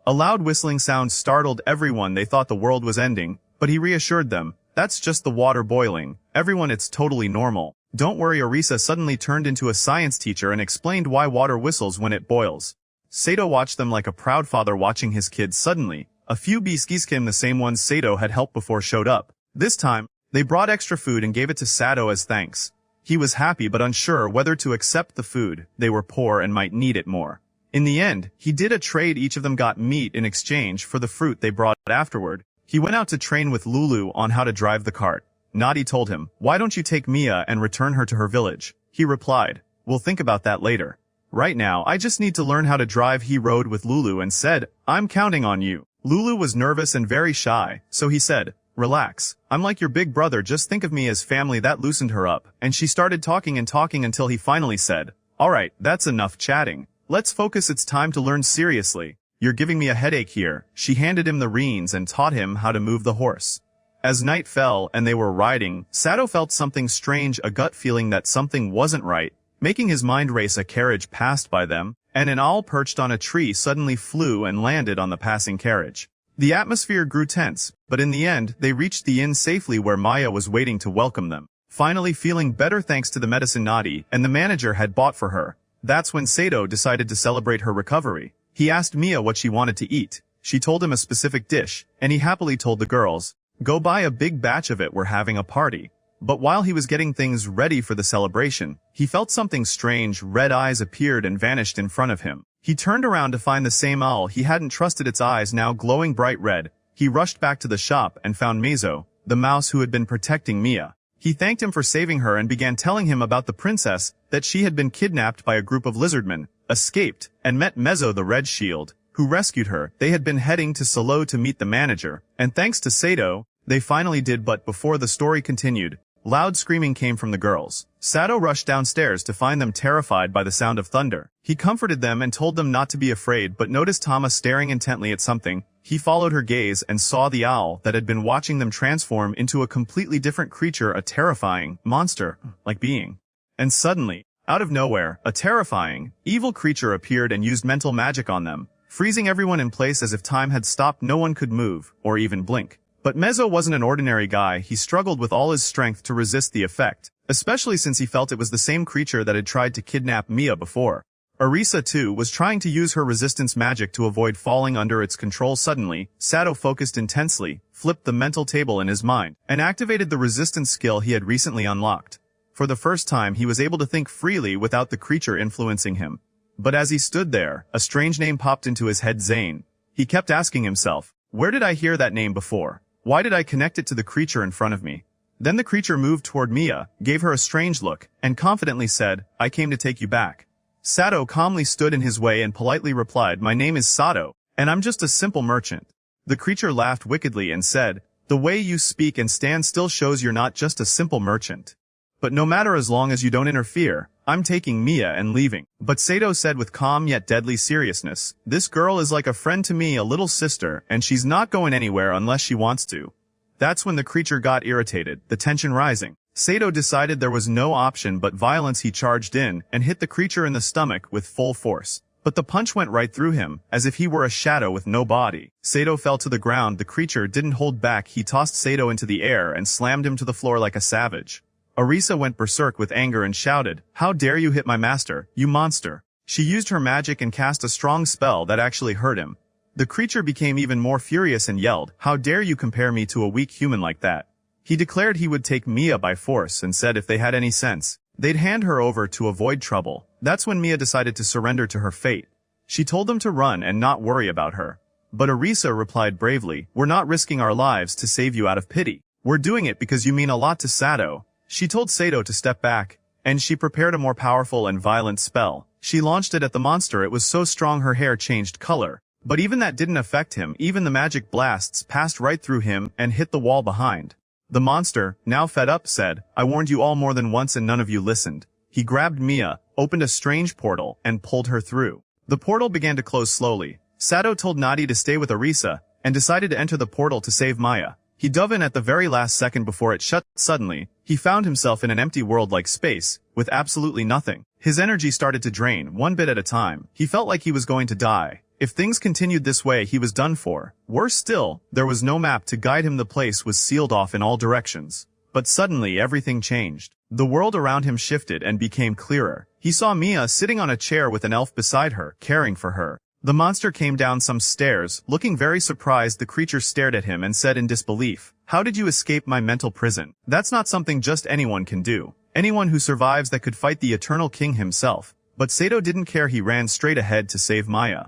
a loud whistling sound startled everyone. They thought the world was ending, but he reassured them, "That's just the water boiling. Everyone, it's totally normal. Don't worry." Arisa suddenly turned into a science teacher and explained why water whistles when it boils. Sato watched them like a proud father watching his kids. Suddenly, a few Beeskiskim, the same ones Sato had helped before, showed up. This time, they brought extra food and gave it to Sato as thanks. He was happy but unsure whether to accept the food. They were poor and might need it more. In the end, he did a trade. Each of them got meat in exchange for the fruit they brought. Afterward, he went out to train with Lulu on how to drive the cart. Nadi told him, "Why don't you take Mia and return her to her village?" He replied, "We'll think about that later. Right now, I just need to learn how to drive." He rode with Lulu and said, "I'm counting on you." Lulu was nervous and very shy, so he said, "Relax, I'm like your big brother, just think of me as family." That loosened her up, and she started talking and talking until he finally said, "Alright, that's enough chatting. Let's focus, it's time to learn seriously. You're giving me a headache here." She handed him the reins and taught him how to move the horse. As night fell and they were riding, Sato felt something strange, a gut feeling that something wasn't right, making his mind race. A carriage passed by them, and an owl perched on a tree suddenly flew and landed on the passing carriage. The atmosphere grew tense, but in the end, they reached the inn safely where Maya was waiting to welcome them. Finally feeling better thanks to the medicine Nadi and the manager had bought for her, that's when Sato decided to celebrate her recovery. He asked Mia what she wanted to eat. She told him a specific dish, and he happily told the girls, "Go buy a big batch of it, we're having a party." But while he was getting things ready for the celebration, he felt something strange. Red eyes appeared and vanished in front of him. He turned around to find the same owl he hadn't trusted, its eyes now glowing bright red. He rushed back to the shop and found Meizo, the mouse who had been protecting Mia. He thanked him for saving her and began telling him about the princess, that she had been kidnapped by a group of lizardmen, escaped, and met Meizo the Red Shield, who rescued her. They had been heading to Saloo to meet the manager, and thanks to Sato, they finally did. But before the story continued, loud screaming came from the girls. Sato rushed downstairs to find them terrified by the sound of thunder. He comforted them and told them not to be afraid, but noticed Tama staring intently at something. He followed her gaze and saw the owl that had been watching them transform into a completely different creature, a terrifying, monster-like being. And suddenly, out of nowhere, a terrifying, evil creature appeared and used mental magic on them, freezing everyone in place as if time had stopped. No one could move, or even blink. But Meizo wasn't an ordinary guy. He struggled with all his strength to resist the effect, especially since he felt it was the same creature that had tried to kidnap Mia before. Arisa, too, was trying to use her resistance magic to avoid falling under its control. Suddenly, Sato focused intensely, flipped the mental table in his mind, and activated the resistance skill he had recently unlocked. For the first time, he was able to think freely without the creature influencing him. But as he stood there, a strange name popped into his head: Zane. He kept asking himself, where did I hear that name before? Why did I connect it to the creature in front of me? Then the creature moved toward Mia, gave her a strange look, and confidently said, "I came to take you back." Sato calmly stood in his way and politely replied, "My name is Sato, and I'm just a simple merchant." The creature laughed wickedly and said, "The way you speak and stand still shows you're not just a simple merchant. But no matter, as long as you don't interfere, I'm taking Mia and leaving." But Sato said with calm yet deadly seriousness, "This girl is like a friend to me, a little sister, and she's not going anywhere unless she wants to." That's when the creature got irritated, the tension rising. Sato decided there was no option but violence. He charged in and hit the creature in the stomach with full force. But the punch went right through him, as if he were a shadow with no body. Sato fell to the ground. The creature didn't hold back. He tossed Sato into the air and slammed him to the floor like a savage. Arisa went berserk with anger and shouted, "How dare you hit my master, you monster!" She used her magic and cast a strong spell that actually hurt him. The creature became even more furious and yelled, "How dare you compare me to a weak human like that?" He declared he would take Mia by force and said if they had any sense, they'd hand her over to avoid trouble. That's when Mia decided to surrender to her fate. She told them to run and not worry about her. But Arisa replied bravely, "We're not risking our lives to save you out of pity. We're doing it because you mean a lot to Sato." She told Sato to step back, and she prepared a more powerful and violent spell. She launched it at the monster. It was so strong her hair changed color. But even that didn't affect him. Even the magic blasts passed right through him and hit the wall behind. The monster, now fed up, said, "I warned you all more than once and none of you listened." He grabbed Mia, opened a strange portal, and pulled her through. The portal began to close slowly. Sato told Nadi to stay with Arisa, and decided to enter the portal to save Maya. He dove in at the very last second before it shut. Suddenly, he found himself in an empty world like space, with absolutely nothing. His energy started to drain, one bit at a time. He felt like he was going to die. If things continued this way, he was done for. Worse still, there was no map to guide him. The place was sealed off in all directions. But suddenly everything changed. The world around him shifted and became clearer. He saw Mia sitting on a chair with an elf beside her, caring for her. The monster came down some stairs, looking very surprised. The creature stared at him and said in disbelief, "How did you escape my mental prison? That's not something just anyone can do. Anyone who survives that could fight the Eternal King himself." But Sato didn't care. He ran straight ahead to save Maya.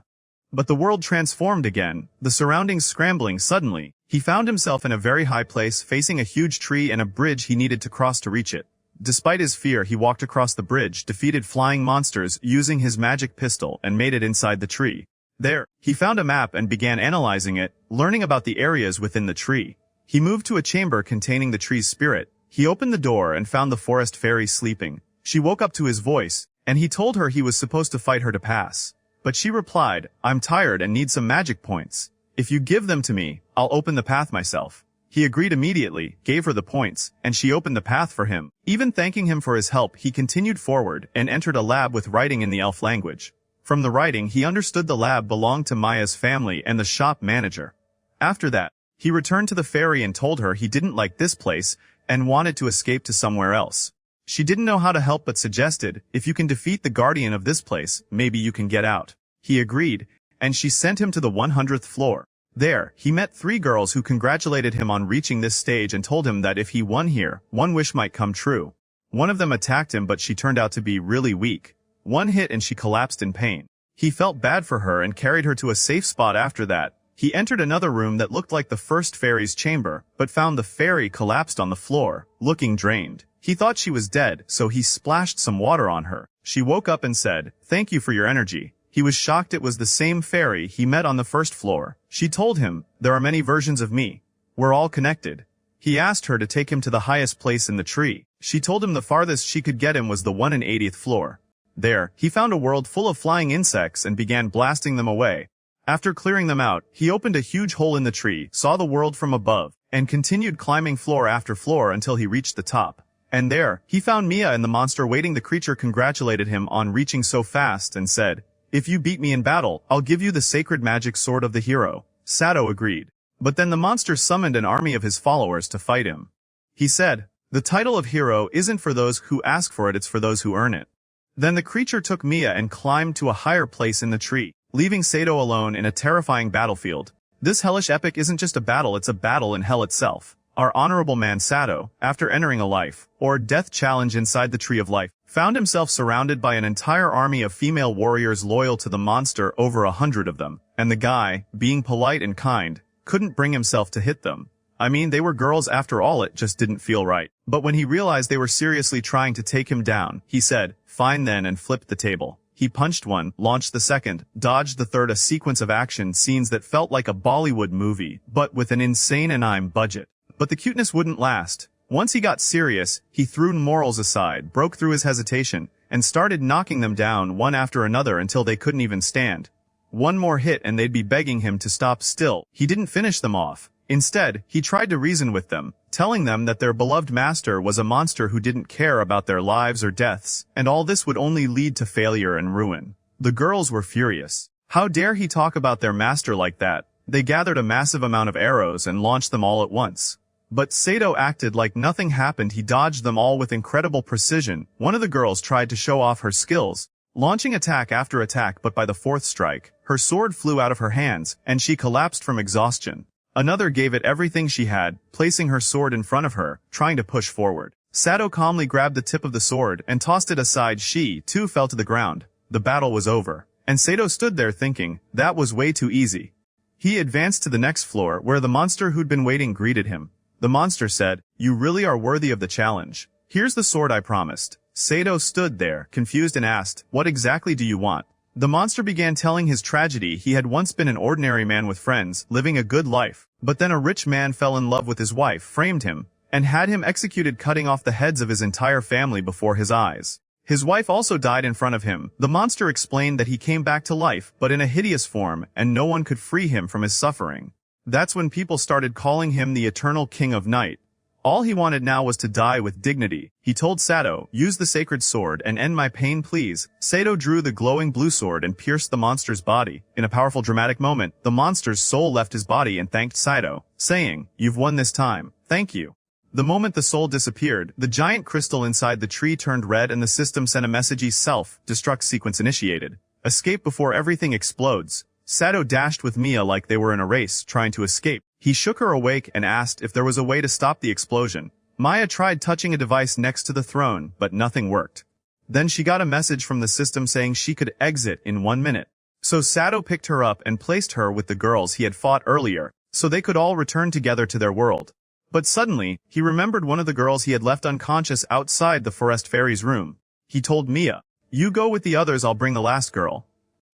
But the world transformed again, the surroundings scrambling. Suddenly, he found himself in a very high place facing a huge tree and a bridge he needed to cross to reach it. Despite his fear, he walked across the bridge, defeated flying monsters using his magic pistol, and made it inside the tree. There, he found a map and began analyzing it, learning about the areas within the tree. He moved to a chamber containing the tree's spirit. He opened the door and found the forest fairy sleeping. She woke up to his voice, and he told her he was supposed to fight her to pass. But she replied, "I'm tired and need some magic points. If you give them to me, I'll open the path myself." He agreed immediately, gave her the points, and she opened the path for him. Even thanking him for his help, he continued forward and entered a lab with writing in the elf language. From the writing, he understood the lab belonged to Maya's family and the shop manager. After that, he returned to the fairy and told her he didn't like this place and wanted to escape to somewhere else. She didn't know how to help but suggested, "If you can defeat the guardian of this place, maybe you can get out." He agreed, and she sent him to the 100th floor. There, he met 3 girls who congratulated him on reaching this stage and told him that if he won here, one wish might come true. One of them attacked him, but she turned out to be really weak. One hit and she collapsed in pain. He felt bad for her and carried her to a safe spot. After that, he entered another room that looked like the first fairy's chamber, but found the fairy collapsed on the floor, looking drained. He thought she was dead, so he splashed some water on her. She woke up and said, "Thank you for your energy." He was shocked it was the same fairy he met on the first floor. She told him, "There are many versions of me. We're all connected." He asked her to take him to the highest place in the tree. She told him the farthest she could get him was the 180th floor. There, he found a world full of flying insects and began blasting them away. After clearing them out, he opened a huge hole in the tree, saw the world from above, and continued climbing floor after floor until he reached the top. And there, he found Mia and the monster waiting. The creature congratulated him on reaching so fast and said, "If you beat me in battle, I'll give you the sacred magic sword of the hero." Sato agreed. But then the monster summoned an army of his followers to fight him. He said, "The title of hero isn't for those who ask for it, it's for those who earn it." Then the creature took Mia and climbed to a higher place in the tree, leaving Sato alone in a terrifying battlefield. This hellish epic isn't just a battle, it's a battle in hell itself. Our honorable man Sato, after entering a life or death challenge inside the Tree of Life, found himself surrounded by an entire army of female warriors loyal to the monster, over 100 of them, and the guy, being polite and kind, couldn't bring himself to hit them. I mean, they were girls after all, it just didn't feel right. But when he realized they were seriously trying to take him down, he said, "Fine then," and flipped the table. He punched one, launched the second, dodged the third, a sequence of action scenes that felt like a Bollywood movie, but with an insane anime budget. But the cuteness wouldn't last. Once he got serious, he threw morals aside, broke through his hesitation, and started knocking them down one after another until they couldn't even stand. One more hit and they'd be begging him to stop. Still, he didn't finish them off. Instead, he tried to reason with them, telling them that their beloved master was a monster who didn't care about their lives or deaths, and all this would only lead to failure and ruin. The girls were furious. How dare he talk about their master like that? They gathered a massive amount of arrows and launched them all at once. But Sato acted like nothing happened. He dodged them all with incredible precision. One of the girls tried to show off her skills, Launching attack after attack, but by the fourth strike, her sword flew out of her hands, and she collapsed from exhaustion. Another gave it everything she had, placing her sword in front of her, trying to push forward. Sato calmly grabbed the tip of the sword and tossed it aside. She, too, fell to the ground. The battle was over. And Sato stood there thinking, that was way too easy. He advanced to the next floor where the monster who'd been waiting greeted him. The monster said, "You really are worthy of the challenge. Here's the sword I promised." Sato stood there, confused, and asked, "What exactly do you want?" The monster began telling his tragedy. He had once been an ordinary man with friends, living a good life. But then a rich man fell in love with his wife, framed him, and had him executed, cutting off the heads of his entire family before his eyes. His wife also died in front of him. The monster explained that he came back to life, but in a hideous form, and no one could free him from his suffering. That's when people started calling him the Eternal King of Night. All he wanted now was to die with dignity. He told Sato, "Use the sacred sword and end my pain, please." Sato drew the glowing blue sword and pierced the monster's body. In a powerful dramatic moment, the monster's soul left his body and thanked Sato, saying, "You've won this time. Thank you." The moment the soul disappeared, the giant crystal inside the tree turned red and the system sent a message: self-destruct sequence initiated. Escape before everything explodes. Sato dashed with Mia like they were in a race, trying to escape. He shook her awake and asked if there was a way to stop the explosion. Maya tried touching a device next to the throne, but nothing worked. Then she got a message from the system saying she could exit in 1 minute. So Sato picked her up and placed her with the girls he had fought earlier, so they could all return together to their world. But suddenly, he remembered one of the girls he had left unconscious outside the forest fairy's room. He told Mia, "You go with the others, I'll bring the last girl."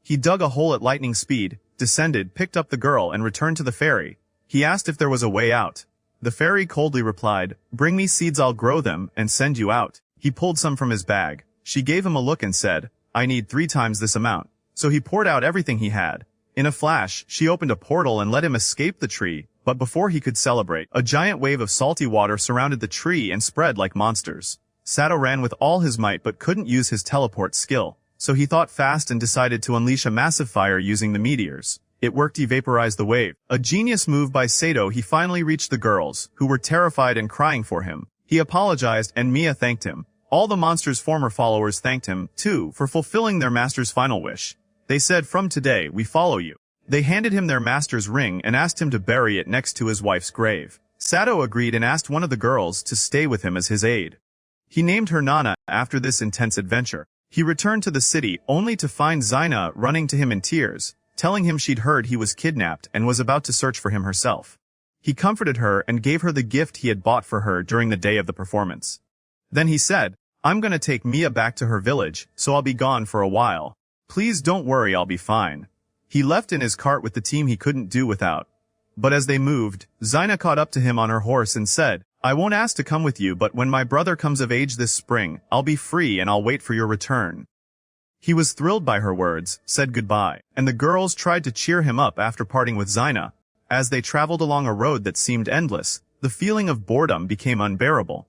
He dug a hole at lightning speed, descended, picked up the girl, and returned to the fairy. He asked if there was a way out. The fairy coldly replied, "Bring me seeds, I'll grow them, and send you out." He pulled some from his bag. She gave him a look and said, "I need 3 times this amount." So he poured out everything he had. In a flash, she opened a portal and let him escape the tree, but before he could celebrate, a giant wave of salty water surrounded the tree and spread like monsters. Sato ran with all his might but couldn't use his teleport skill, so he thought fast and decided to unleash a massive fire using the meteors. It worked. He vaporized the wave. A genius move by Sato. He finally reached the girls, who were terrified and crying for him. He apologized and Mia thanked him. All the monster's former followers thanked him, too, for fulfilling their master's final wish. They said, "From today, we follow you." They handed him their master's ring and asked him to bury it next to his wife's grave. Sato agreed and asked one of the girls to stay with him as his aide. He named her Nana after this intense adventure. He returned to the city only to find Zaina running to him in tears, telling him she'd heard he was kidnapped and was about to search for him herself. He comforted her and gave her the gift he had bought for her during the day of the performance. Then he said, "I'm gonna take Mia back to her village, so I'll be gone for a while. Please don't worry, I'll be fine." He left in his cart with the team he couldn't do without. But as they moved, Zaina caught up to him on her horse and said, "I won't ask to come with you, but when my brother comes of age this spring, I'll be free and I'll wait for your return." He was thrilled by her words, said goodbye, and the girls tried to cheer him up after parting with Zaina. As they traveled along a road that seemed endless, the feeling of boredom became unbearable.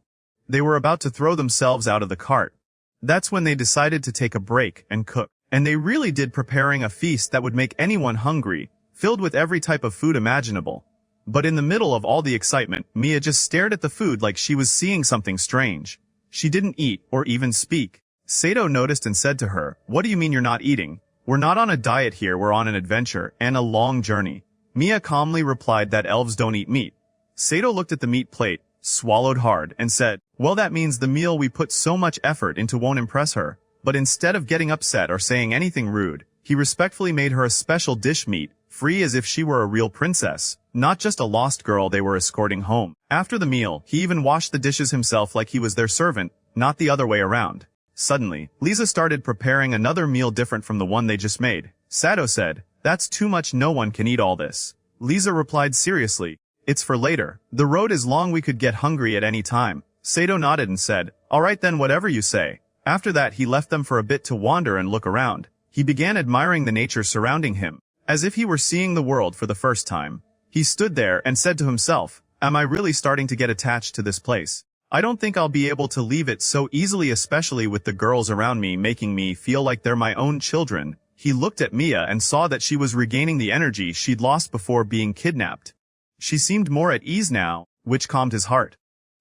They were about to throw themselves out of the cart. That's when they decided to take a break and cook. And they really did, preparing a feast that would make anyone hungry, filled with every type of food imaginable. But in the middle of all the excitement, Mia just stared at the food like she was seeing something strange. She didn't eat or even speak. Sato noticed and said to her, "What do you mean you're not eating? We're not on a diet here, we're on an adventure and a long journey." Mia calmly replied that elves don't eat meat. Sato looked at the meat plate, swallowed hard, and said, "Well, that means the meal we put so much effort into won't impress her." But instead of getting upset or saying anything rude, he respectfully made her a special dish, meat, free, as if she were a real princess, not just a lost girl they were escorting home. After the meal, he even washed the dishes himself like he was their servant, not the other way around. Suddenly, Lisa started preparing another meal different from the one they just made. Sato said, "That's too much, no one can eat all this." Lisa replied seriously, "It's for later. The road is long, we could get hungry at any time." Sato nodded and said, "All right then, whatever you say." After that, he left them for a bit to wander and look around. He began admiring the nature surrounding him, as if he were seeing the world for the first time. He stood there and said to himself, "Am I really starting to get attached to this place? I don't think I'll be able to leave it so easily, especially with the girls around me making me feel like they're my own children." He looked at Mia and saw that she was regaining the energy she'd lost before being kidnapped. She seemed more at ease now, which calmed his heart.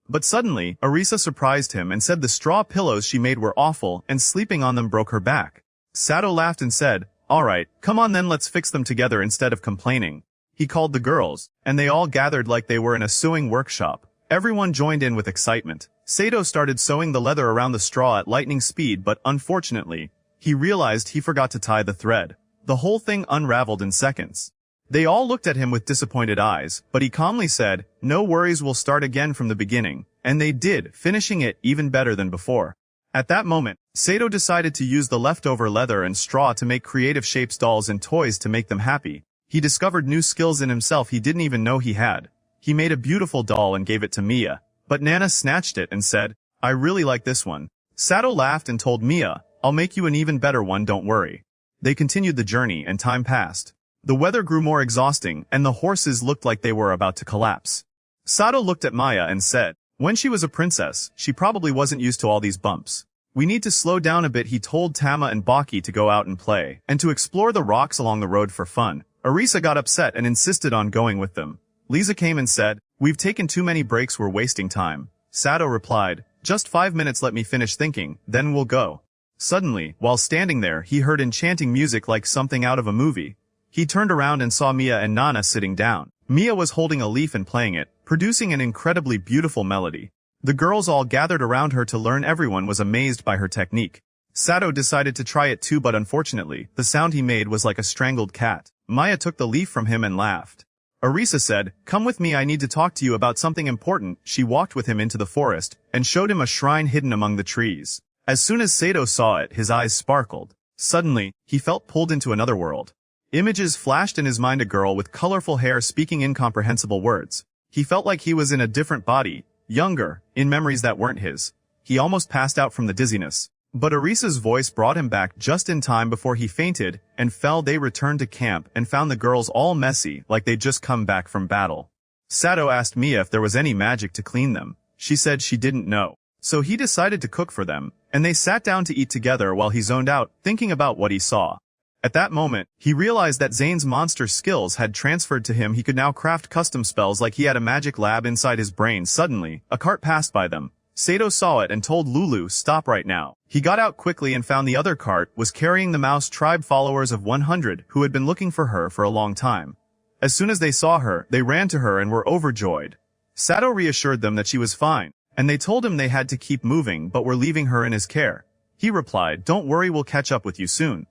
But suddenly, Arisa surprised him and said the straw pillows she made were awful and sleeping on them broke her back. Sato laughed and said, "Alright, come on then, let's fix them together instead of complaining." He called the girls, and they all gathered like they were in a sewing workshop. Everyone joined in with excitement. Sato started sewing the leather around the straw at lightning speed, but unfortunately, he realized he forgot to tie the thread. The whole thing unraveled in seconds. They all looked at him with disappointed eyes, but he calmly said, "No worries, we'll start again from the beginning." And they did, finishing it even better than before. At that moment, Sato decided to use the leftover leather and straw to make creative shapes, dolls and toys to make them happy. He discovered new skills in himself he didn't even know he had. He made a beautiful doll and gave it to Mia, but Nana snatched it and said, "I really like this one." Sato laughed and told Mia, "I'll make you an even better one, don't worry." They continued the journey and time passed. The weather grew more exhausting and the horses looked like they were about to collapse. Sato looked at Maya and said, "When she was a princess, she probably wasn't used to all these bumps. We need to slow down a bit." He told Tama and Baki to go out and play, and to explore the rocks along the road for fun. Arisa got upset and insisted on going with them. Lisa came and said, "We've taken too many breaks, we're wasting time." Sato replied, "Just 5 minutes, let me finish thinking, then we'll go." Suddenly, while standing there, he heard enchanting music like something out of a movie. He turned around and saw Mia and Nana sitting down. Mia was holding a leaf and playing it, producing an incredibly beautiful melody. The girls all gathered around her to learn. Everyone was amazed by her technique. Sato decided to try it too, but unfortunately, the sound he made was like a strangled cat. Maya took the leaf from him and laughed. Arisa said, "Come with me, I need to talk to you about something important." She walked with him into the forest, and showed him a shrine hidden among the trees. As soon as Sato saw it, his eyes sparkled. Suddenly, he felt pulled into another world. Images flashed in his mind, a girl with colorful hair speaking incomprehensible words. He felt like he was in a different body, younger, in memories that weren't his. He almost passed out from the dizziness. But Arisa's voice brought him back just in time before he fainted and fell. They returned to camp and found the girls all messy, like they'd just come back from battle. Sato asked Mia if there was any magic to clean them. She said she didn't know. So he decided to cook for them, and they sat down to eat together while he zoned out, thinking about what he saw. At that moment, he realized that Zane's monster skills had transferred to him. He could now craft custom spells like he had a magic lab inside his brain. Suddenly, a cart passed by them. Sato saw it and told Lulu, "Stop right now." He got out quickly and found the other cart was carrying the mouse tribe followers of 100 who had been looking for her for a long time. As soon as they saw her, they ran to her and were overjoyed. Sato reassured them that she was fine, and they told him they had to keep moving but were leaving her in his care. He replied, "Don't worry, we'll catch up with you soon."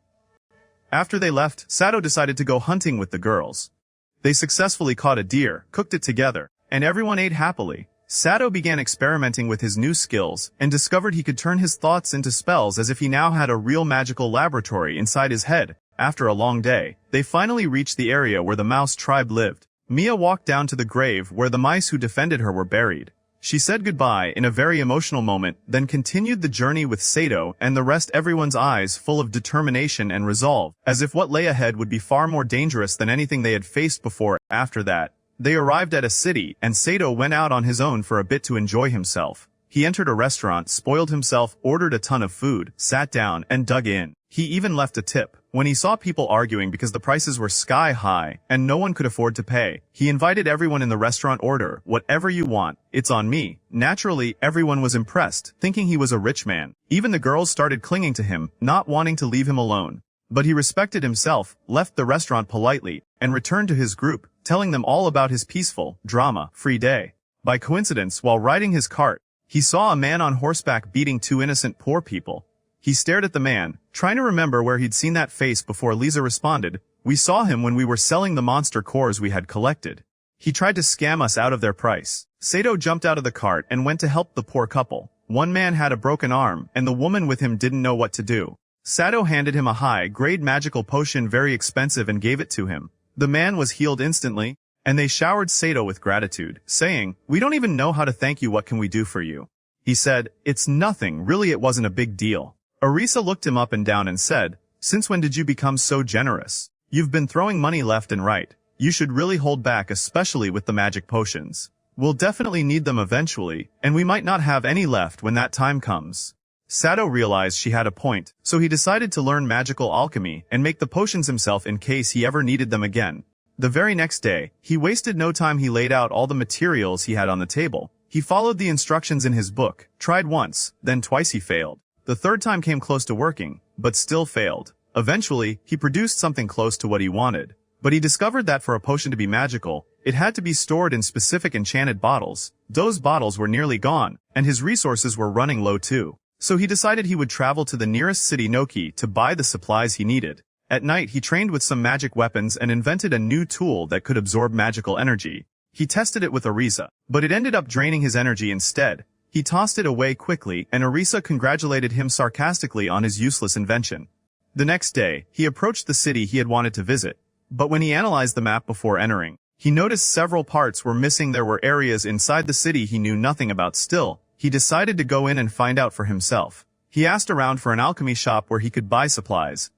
After they left, Sato decided to go hunting with the girls. They successfully caught a deer, cooked it together, and everyone ate happily. Sato began experimenting with his new skills and discovered he could turn his thoughts into spells as if he now had a real magical laboratory inside his head. After a long day, they finally reached the area where the mouse tribe lived. Mia walked down to the grave where the mice who defended her were buried. She said goodbye in a very emotional moment, then continued the journey with Sato and the rest, everyone's eyes full of determination and resolve, as if what lay ahead would be far more dangerous than anything they had faced before. After that, they arrived at a city, and Sato went out on his own for a bit to enjoy himself. He entered a restaurant, spoiled himself, ordered a ton of food, sat down, and dug in. He even left a tip. When he saw people arguing because the prices were sky high and no one could afford to pay, he invited everyone in the restaurant, "Order whatever you want, it's on me." Naturally, everyone was impressed, thinking he was a rich man. Even the girls started clinging to him, not wanting to leave him alone. But he respected himself, left the restaurant politely, and returned to his group, telling them all about his peaceful, drama-free day. By coincidence, while riding his cart, he saw a man on horseback beating 2 innocent poor people. He stared at the man, trying to remember where he'd seen that face before. Lisa responded, "We saw him when we were selling the monster cores we had collected. He tried to scam us out of their price." Sato jumped out of the cart and went to help the poor couple. One man had a broken arm, and the woman with him didn't know what to do. Sato handed him a high-grade magical potion, very expensive, and gave it to him. The man was healed instantly, and they showered Sato with gratitude, saying, "We don't even know how to thank you, what can we do for you?" He said, "It's nothing, really, it wasn't a big deal." Arisa looked him up and down and said, "Since when did you become so generous? You've been throwing money left and right. You should really hold back, especially with the magic potions. We'll definitely need them eventually, and we might not have any left when that time comes." Sato realized she had a point, so he decided to learn magical alchemy and make the potions himself in case he ever needed them again. The very next day, he wasted no time. He laid out all the materials he had on the table. He followed the instructions in his book, tried once, then twice he failed. The third time came close to working, but still failed. Eventually, he produced something close to what he wanted. But he discovered that for a potion to be magical, it had to be stored in specific enchanted bottles. Those bottles were nearly gone, and his resources were running low too. So he decided he would travel to the nearest city Noki to buy the supplies he needed. At night, he trained with some magic weapons and invented a new tool that could absorb magical energy. He tested it with Arisa, but it ended up draining his energy instead. He tossed it away quickly, and Arisa congratulated him sarcastically on his useless invention. The next day, he approached the city he had wanted to visit. But when he analyzed the map before entering, he noticed several parts were missing. There were areas inside the city he knew nothing about. Still, he decided to go in and find out for himself. He asked around for an alchemy shop where he could buy supplies.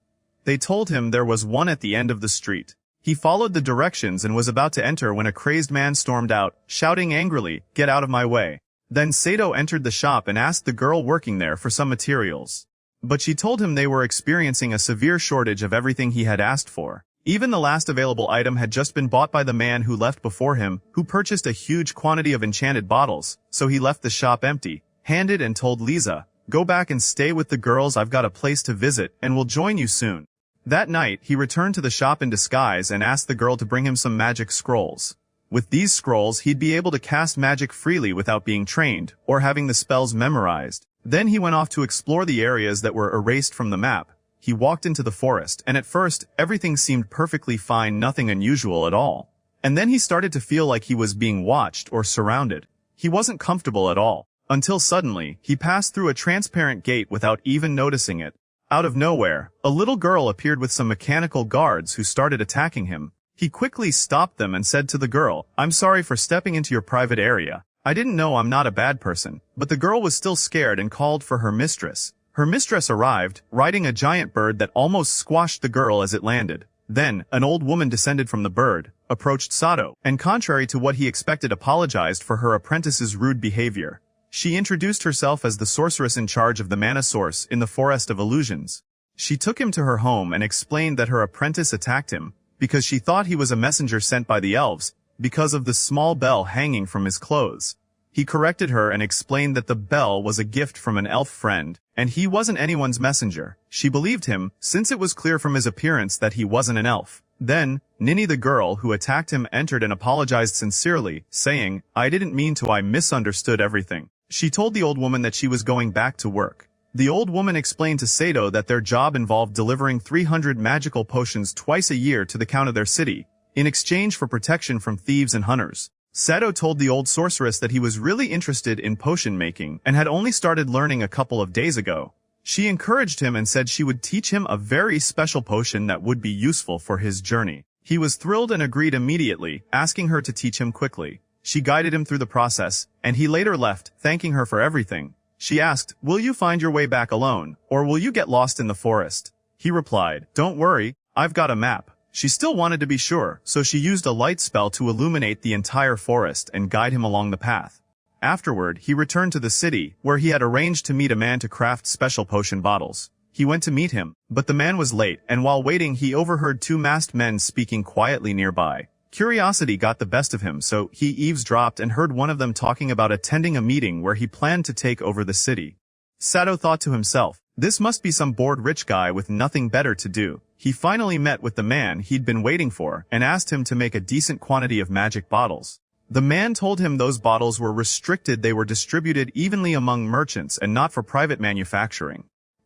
They told him there was one at the end of the street. He followed the directions and was about to enter when a crazed man stormed out, shouting angrily, "Get out of my way." Then Sato entered the shop and asked the girl working there for some materials. But she told him they were experiencing a severe shortage of everything he had asked for. Even the last available item had just been bought by the man who left before him, who purchased a huge quantity of enchanted bottles, so he left the shop empty-handed and told Lisa, "Go back and stay with the girls. I've got a place to visit, and will join you soon." That night, he returned to the shop in disguise and asked the girl to bring him some magic scrolls. With these scrolls, he'd be able to cast magic freely without being trained, or having the spells memorized. Then he went off to explore the areas that were erased from the map. He walked into the forest, and at first, everything seemed perfectly fine, nothing unusual at all. And then he started to feel like he was being watched or surrounded. He wasn't comfortable at all, until suddenly, he passed through a transparent gate without even noticing it. Out of nowhere, a little girl appeared with some mechanical guards who started attacking him. He quickly stopped them and said to the girl, "I'm sorry for stepping into your private area. I didn't know. I'm not a bad person." But the girl was still scared and called for her mistress. Her mistress arrived, riding a giant bird that almost squashed the girl as it landed. Then, an old woman descended from the bird, approached Sato, and contrary to what he expected, apologized for her apprentice's rude behavior. She introduced herself as the sorceress in charge of the mana source in the Forest of Illusions. She took him to her home and explained that her apprentice attacked him because she thought he was a messenger sent by the elves because of the small bell hanging from his clothes. He corrected her and explained that the bell was a gift from an elf friend, and he wasn't anyone's messenger. She believed him, since it was clear from his appearance that he wasn't an elf. Then, Nini, the girl who attacked him, entered and apologized sincerely, saying, "I didn't mean to. I misunderstood everything." She told the old woman that she was going back to work. The old woman explained to Sato that their job involved delivering 300 magical potions twice a year to the count of their city, in exchange for protection from thieves and hunters. Sato told the old sorceress that he was really interested in potion making and had only started learning a couple of days ago. She encouraged him and said she would teach him a very special potion that would be useful for his journey. He was thrilled and agreed immediately, asking her to teach him quickly. She guided him through the process, and he later left, thanking her for everything. She asked, "Will you find your way back alone, or will you get lost in the forest?" He replied, "Don't worry, I've got a map." She still wanted to be sure, so she used a light spell to illuminate the entire forest and guide him along the path. Afterward, he returned to the city, where he had arranged to meet a man to craft special potion bottles. He went to meet him, but the man was late, and while waiting he overheard two masked men speaking quietly nearby. Curiosity got the best of him, so he eavesdropped and heard one of them talking about attending a meeting where he planned to take over the city. Sato thought to himself, this must be some bored rich guy with nothing better to do. He finally met with the man he'd been waiting for and asked him to make a decent quantity of magic bottles. The man told him those bottles were restricted. They were distributed evenly among merchants and not for private manufacturing.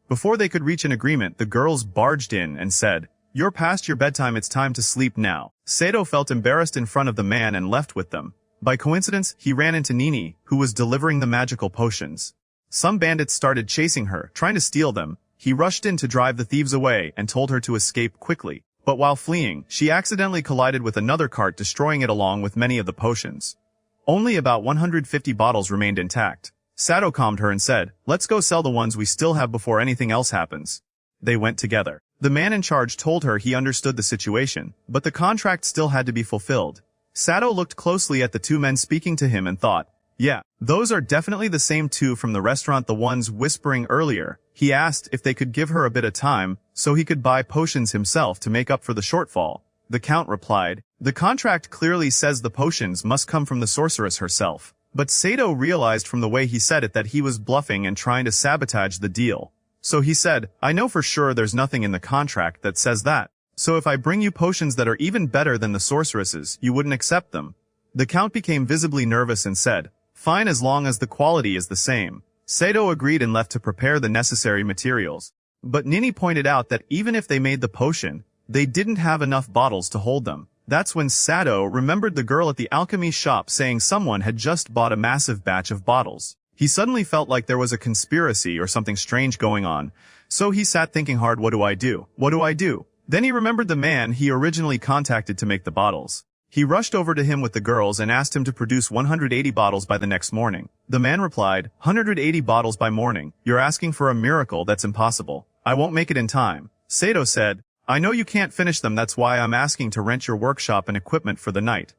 Before they could reach an agreement, the girls barged in and said, "You're past your bedtime, it's time to sleep now." Sato felt embarrassed in front of the man and left with them. By coincidence, he ran into Nini, who was delivering the magical potions. Some bandits started chasing her, trying to steal them. He rushed in to drive the thieves away and told her to escape quickly. But while fleeing, she accidentally collided with another cart, destroying it along with many of the potions. Only about 150 bottles remained intact. Sato calmed her and said, "Let's go sell the ones we still have before anything else happens." They went together. The man in charge told her he understood the situation, but the contract still had to be fulfilled. Sato looked closely at the two men speaking to him and thought, "Yeah, those are definitely the same two from the restaurant, the ones whispering earlier." He asked if they could give her a bit of time, so he could buy potions himself to make up for the shortfall. The count replied, "The contract clearly says the potions must come from the sorceress herself." But Sato realized from the way he said it that he was bluffing and trying to sabotage the deal. So he said, I know for sure there's nothing in the contract that says that. So if I bring you potions that are even better than the sorceress's, you wouldn't accept them. The count became visibly nervous and said, fine as long as the quality is the same. Sato agreed and left to prepare the necessary materials. But Nini pointed out that even if they made the potion, they didn't have enough bottles to hold them. That's when Sato remembered the girl at the alchemy shop saying someone had just bought a massive batch of bottles. He suddenly felt like there was a conspiracy or something strange going on, so he sat thinking hard, what do I do? What do I do? Then he remembered the man he originally contacted to make the bottles. He rushed over to him with the girls and asked him to produce 180 bottles by the next morning. The man replied, 180 bottles by morning? You're asking for a miracle, that's impossible. I won't make it in time. Sato said, I know you can't finish them, that's why I'm asking to rent your workshop and equipment for the night.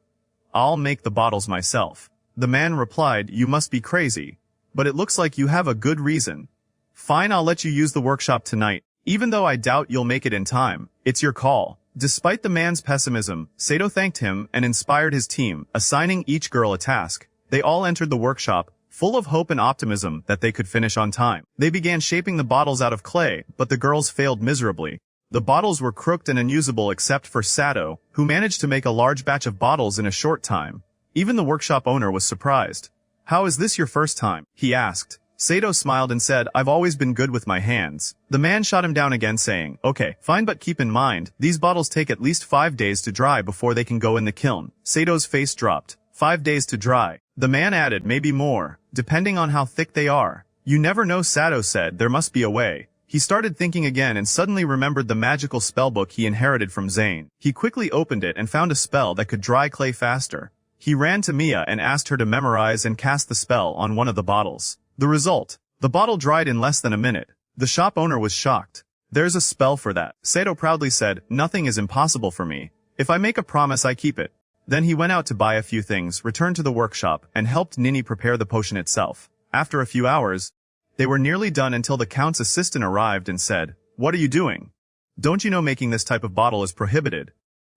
I'll make the bottles myself. The man replied, you must be crazy. But it looks like you have a good reason. Fine, I'll let you use the workshop tonight, even though I doubt you'll make it in time. It's your call. Despite the man's pessimism, Sato thanked him and inspired his team, assigning each girl a task. They all entered the workshop, full of hope and optimism that they could finish on time. They began shaping the bottles out of clay, but the girls failed miserably. The bottles were crooked and unusable except for Sato, who managed to make a large batch of bottles in a short time. Even the workshop owner was surprised. How is this your first time? He asked. Sato smiled and said, I've always been good with my hands. The man shot him down again saying, okay, fine, but keep in mind, these bottles take at least 5 days to dry before they can go in the kiln. Sato's face dropped. 5 days to dry. The man added, maybe more, depending on how thick they are. You never know, Sato said, there must be a way. He started thinking again and suddenly remembered the magical spellbook he inherited from Zane. He quickly opened it and found a spell that could dry clay faster. He ran to Mia and asked her to memorize and cast the spell on one of the bottles. The result, the bottle dried in less than a minute. The shop owner was shocked. There's a spell for that. Sato proudly said, nothing is impossible for me. If I make a promise, I keep it. Then he went out to buy a few things, returned to the workshop, and helped Nini prepare the potion itself. After a few hours, they were nearly done until the count's assistant arrived and said, what are you doing? Don't you know making this type of bottle is prohibited?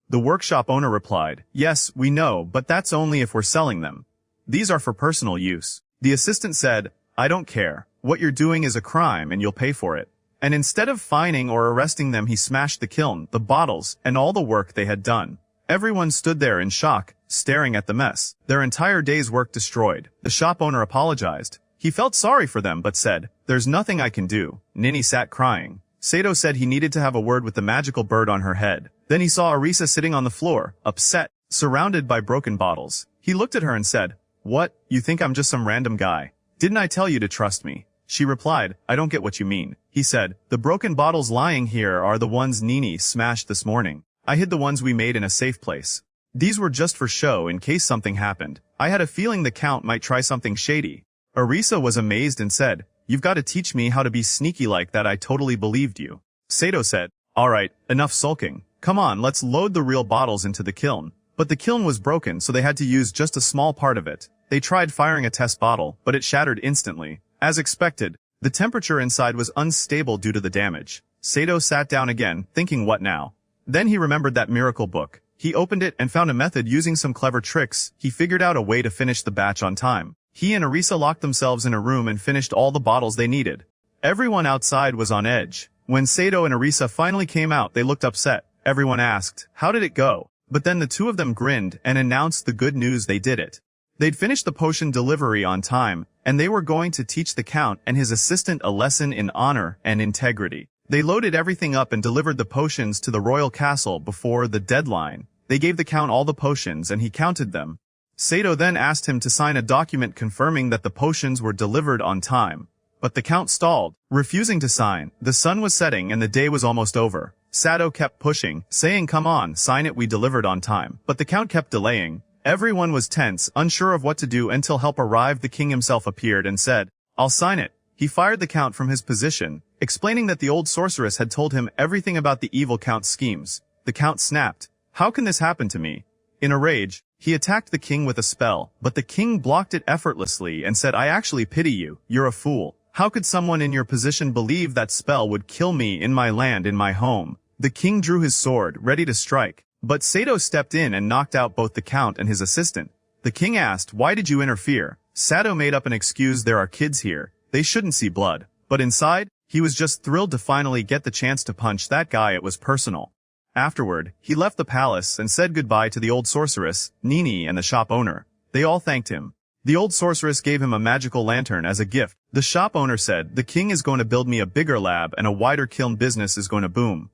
The workshop owner replied, yes, we know, but that's only if we're selling them. These are for personal use. The assistant said, I don't care. What you're doing is a crime and you'll pay for it. And instead of fining or arresting them, he smashed the kiln, the bottles, and all the work they had done. Everyone stood there in shock, staring at the mess. Their entire day's work destroyed. The shop owner apologized. He felt sorry for them but said, there's nothing I can do. Nini sat crying. Sato said he needed to have a word with the magical bird on her head. Then he saw Arisa sitting on the floor, upset, surrounded by broken bottles. He looked at her and said, what, you think I'm just some random guy? Didn't I tell you to trust me? She replied, I don't get what you mean. He said, the broken bottles lying here are the ones Nini smashed this morning. I hid the ones we made in a safe place. These were just for show in case something happened. I had a feeling the count might try something shady. Arisa was amazed and said, you've got to teach me how to be sneaky like that. I totally believed you. Sato said, all right, enough sulking. Come on, let's load the real bottles into the kiln. But the kiln was broken, so they had to use just a small part of it. They tried firing a test bottle, but it shattered instantly. As expected, the temperature inside was unstable due to the damage. Sato sat down again, thinking what now? Then he remembered that miracle book. He opened it and found a method using some clever tricks. He figured out a way to finish the batch on time. He and Arisa locked themselves in a room and finished all the bottles they needed. Everyone outside was on edge. When Sato and Arisa finally came out, they looked upset. Everyone asked, how did it go? But then the two of them grinned and announced the good news: they did it. They'd finished the potion delivery on time, and they were going to teach the count and his assistant a lesson in honor and integrity. They loaded everything up and delivered the potions to the royal castle before the deadline. They gave the count all the potions and he counted them. Sato then asked him to sign a document confirming that the potions were delivered on time. But the count stalled, refusing to sign. The sun was setting and the day was almost over. Sato kept pushing, saying, come on, sign it, we delivered on time. But the count kept delaying. Everyone was tense, unsure of what to do until help arrived. The king himself appeared and said, I'll sign it. He fired the count from his position, explaining that the old sorceress had told him everything about the evil count's schemes. The count snapped. How can this happen to me? In a rage, he attacked the king with a spell, but the king blocked it effortlessly and said, I actually pity you. You're a fool. How could someone in your position believe that spell would kill me in my land, in my home? The king drew his sword, ready to strike. But Sato stepped in and knocked out both the count and his assistant. The king asked, why did you interfere? Sato made up an excuse, there are kids here. They shouldn't see blood. But inside, He was just thrilled to finally get the chance to punch that guy. It was personal. Afterward, he left the palace and said goodbye to the old sorceress, Nini, and the shop owner. They all thanked him. The old sorceress gave him a magical lantern as a gift. The shop owner said, "The king is going to build me a bigger lab and a wider kiln. Business is going to boom."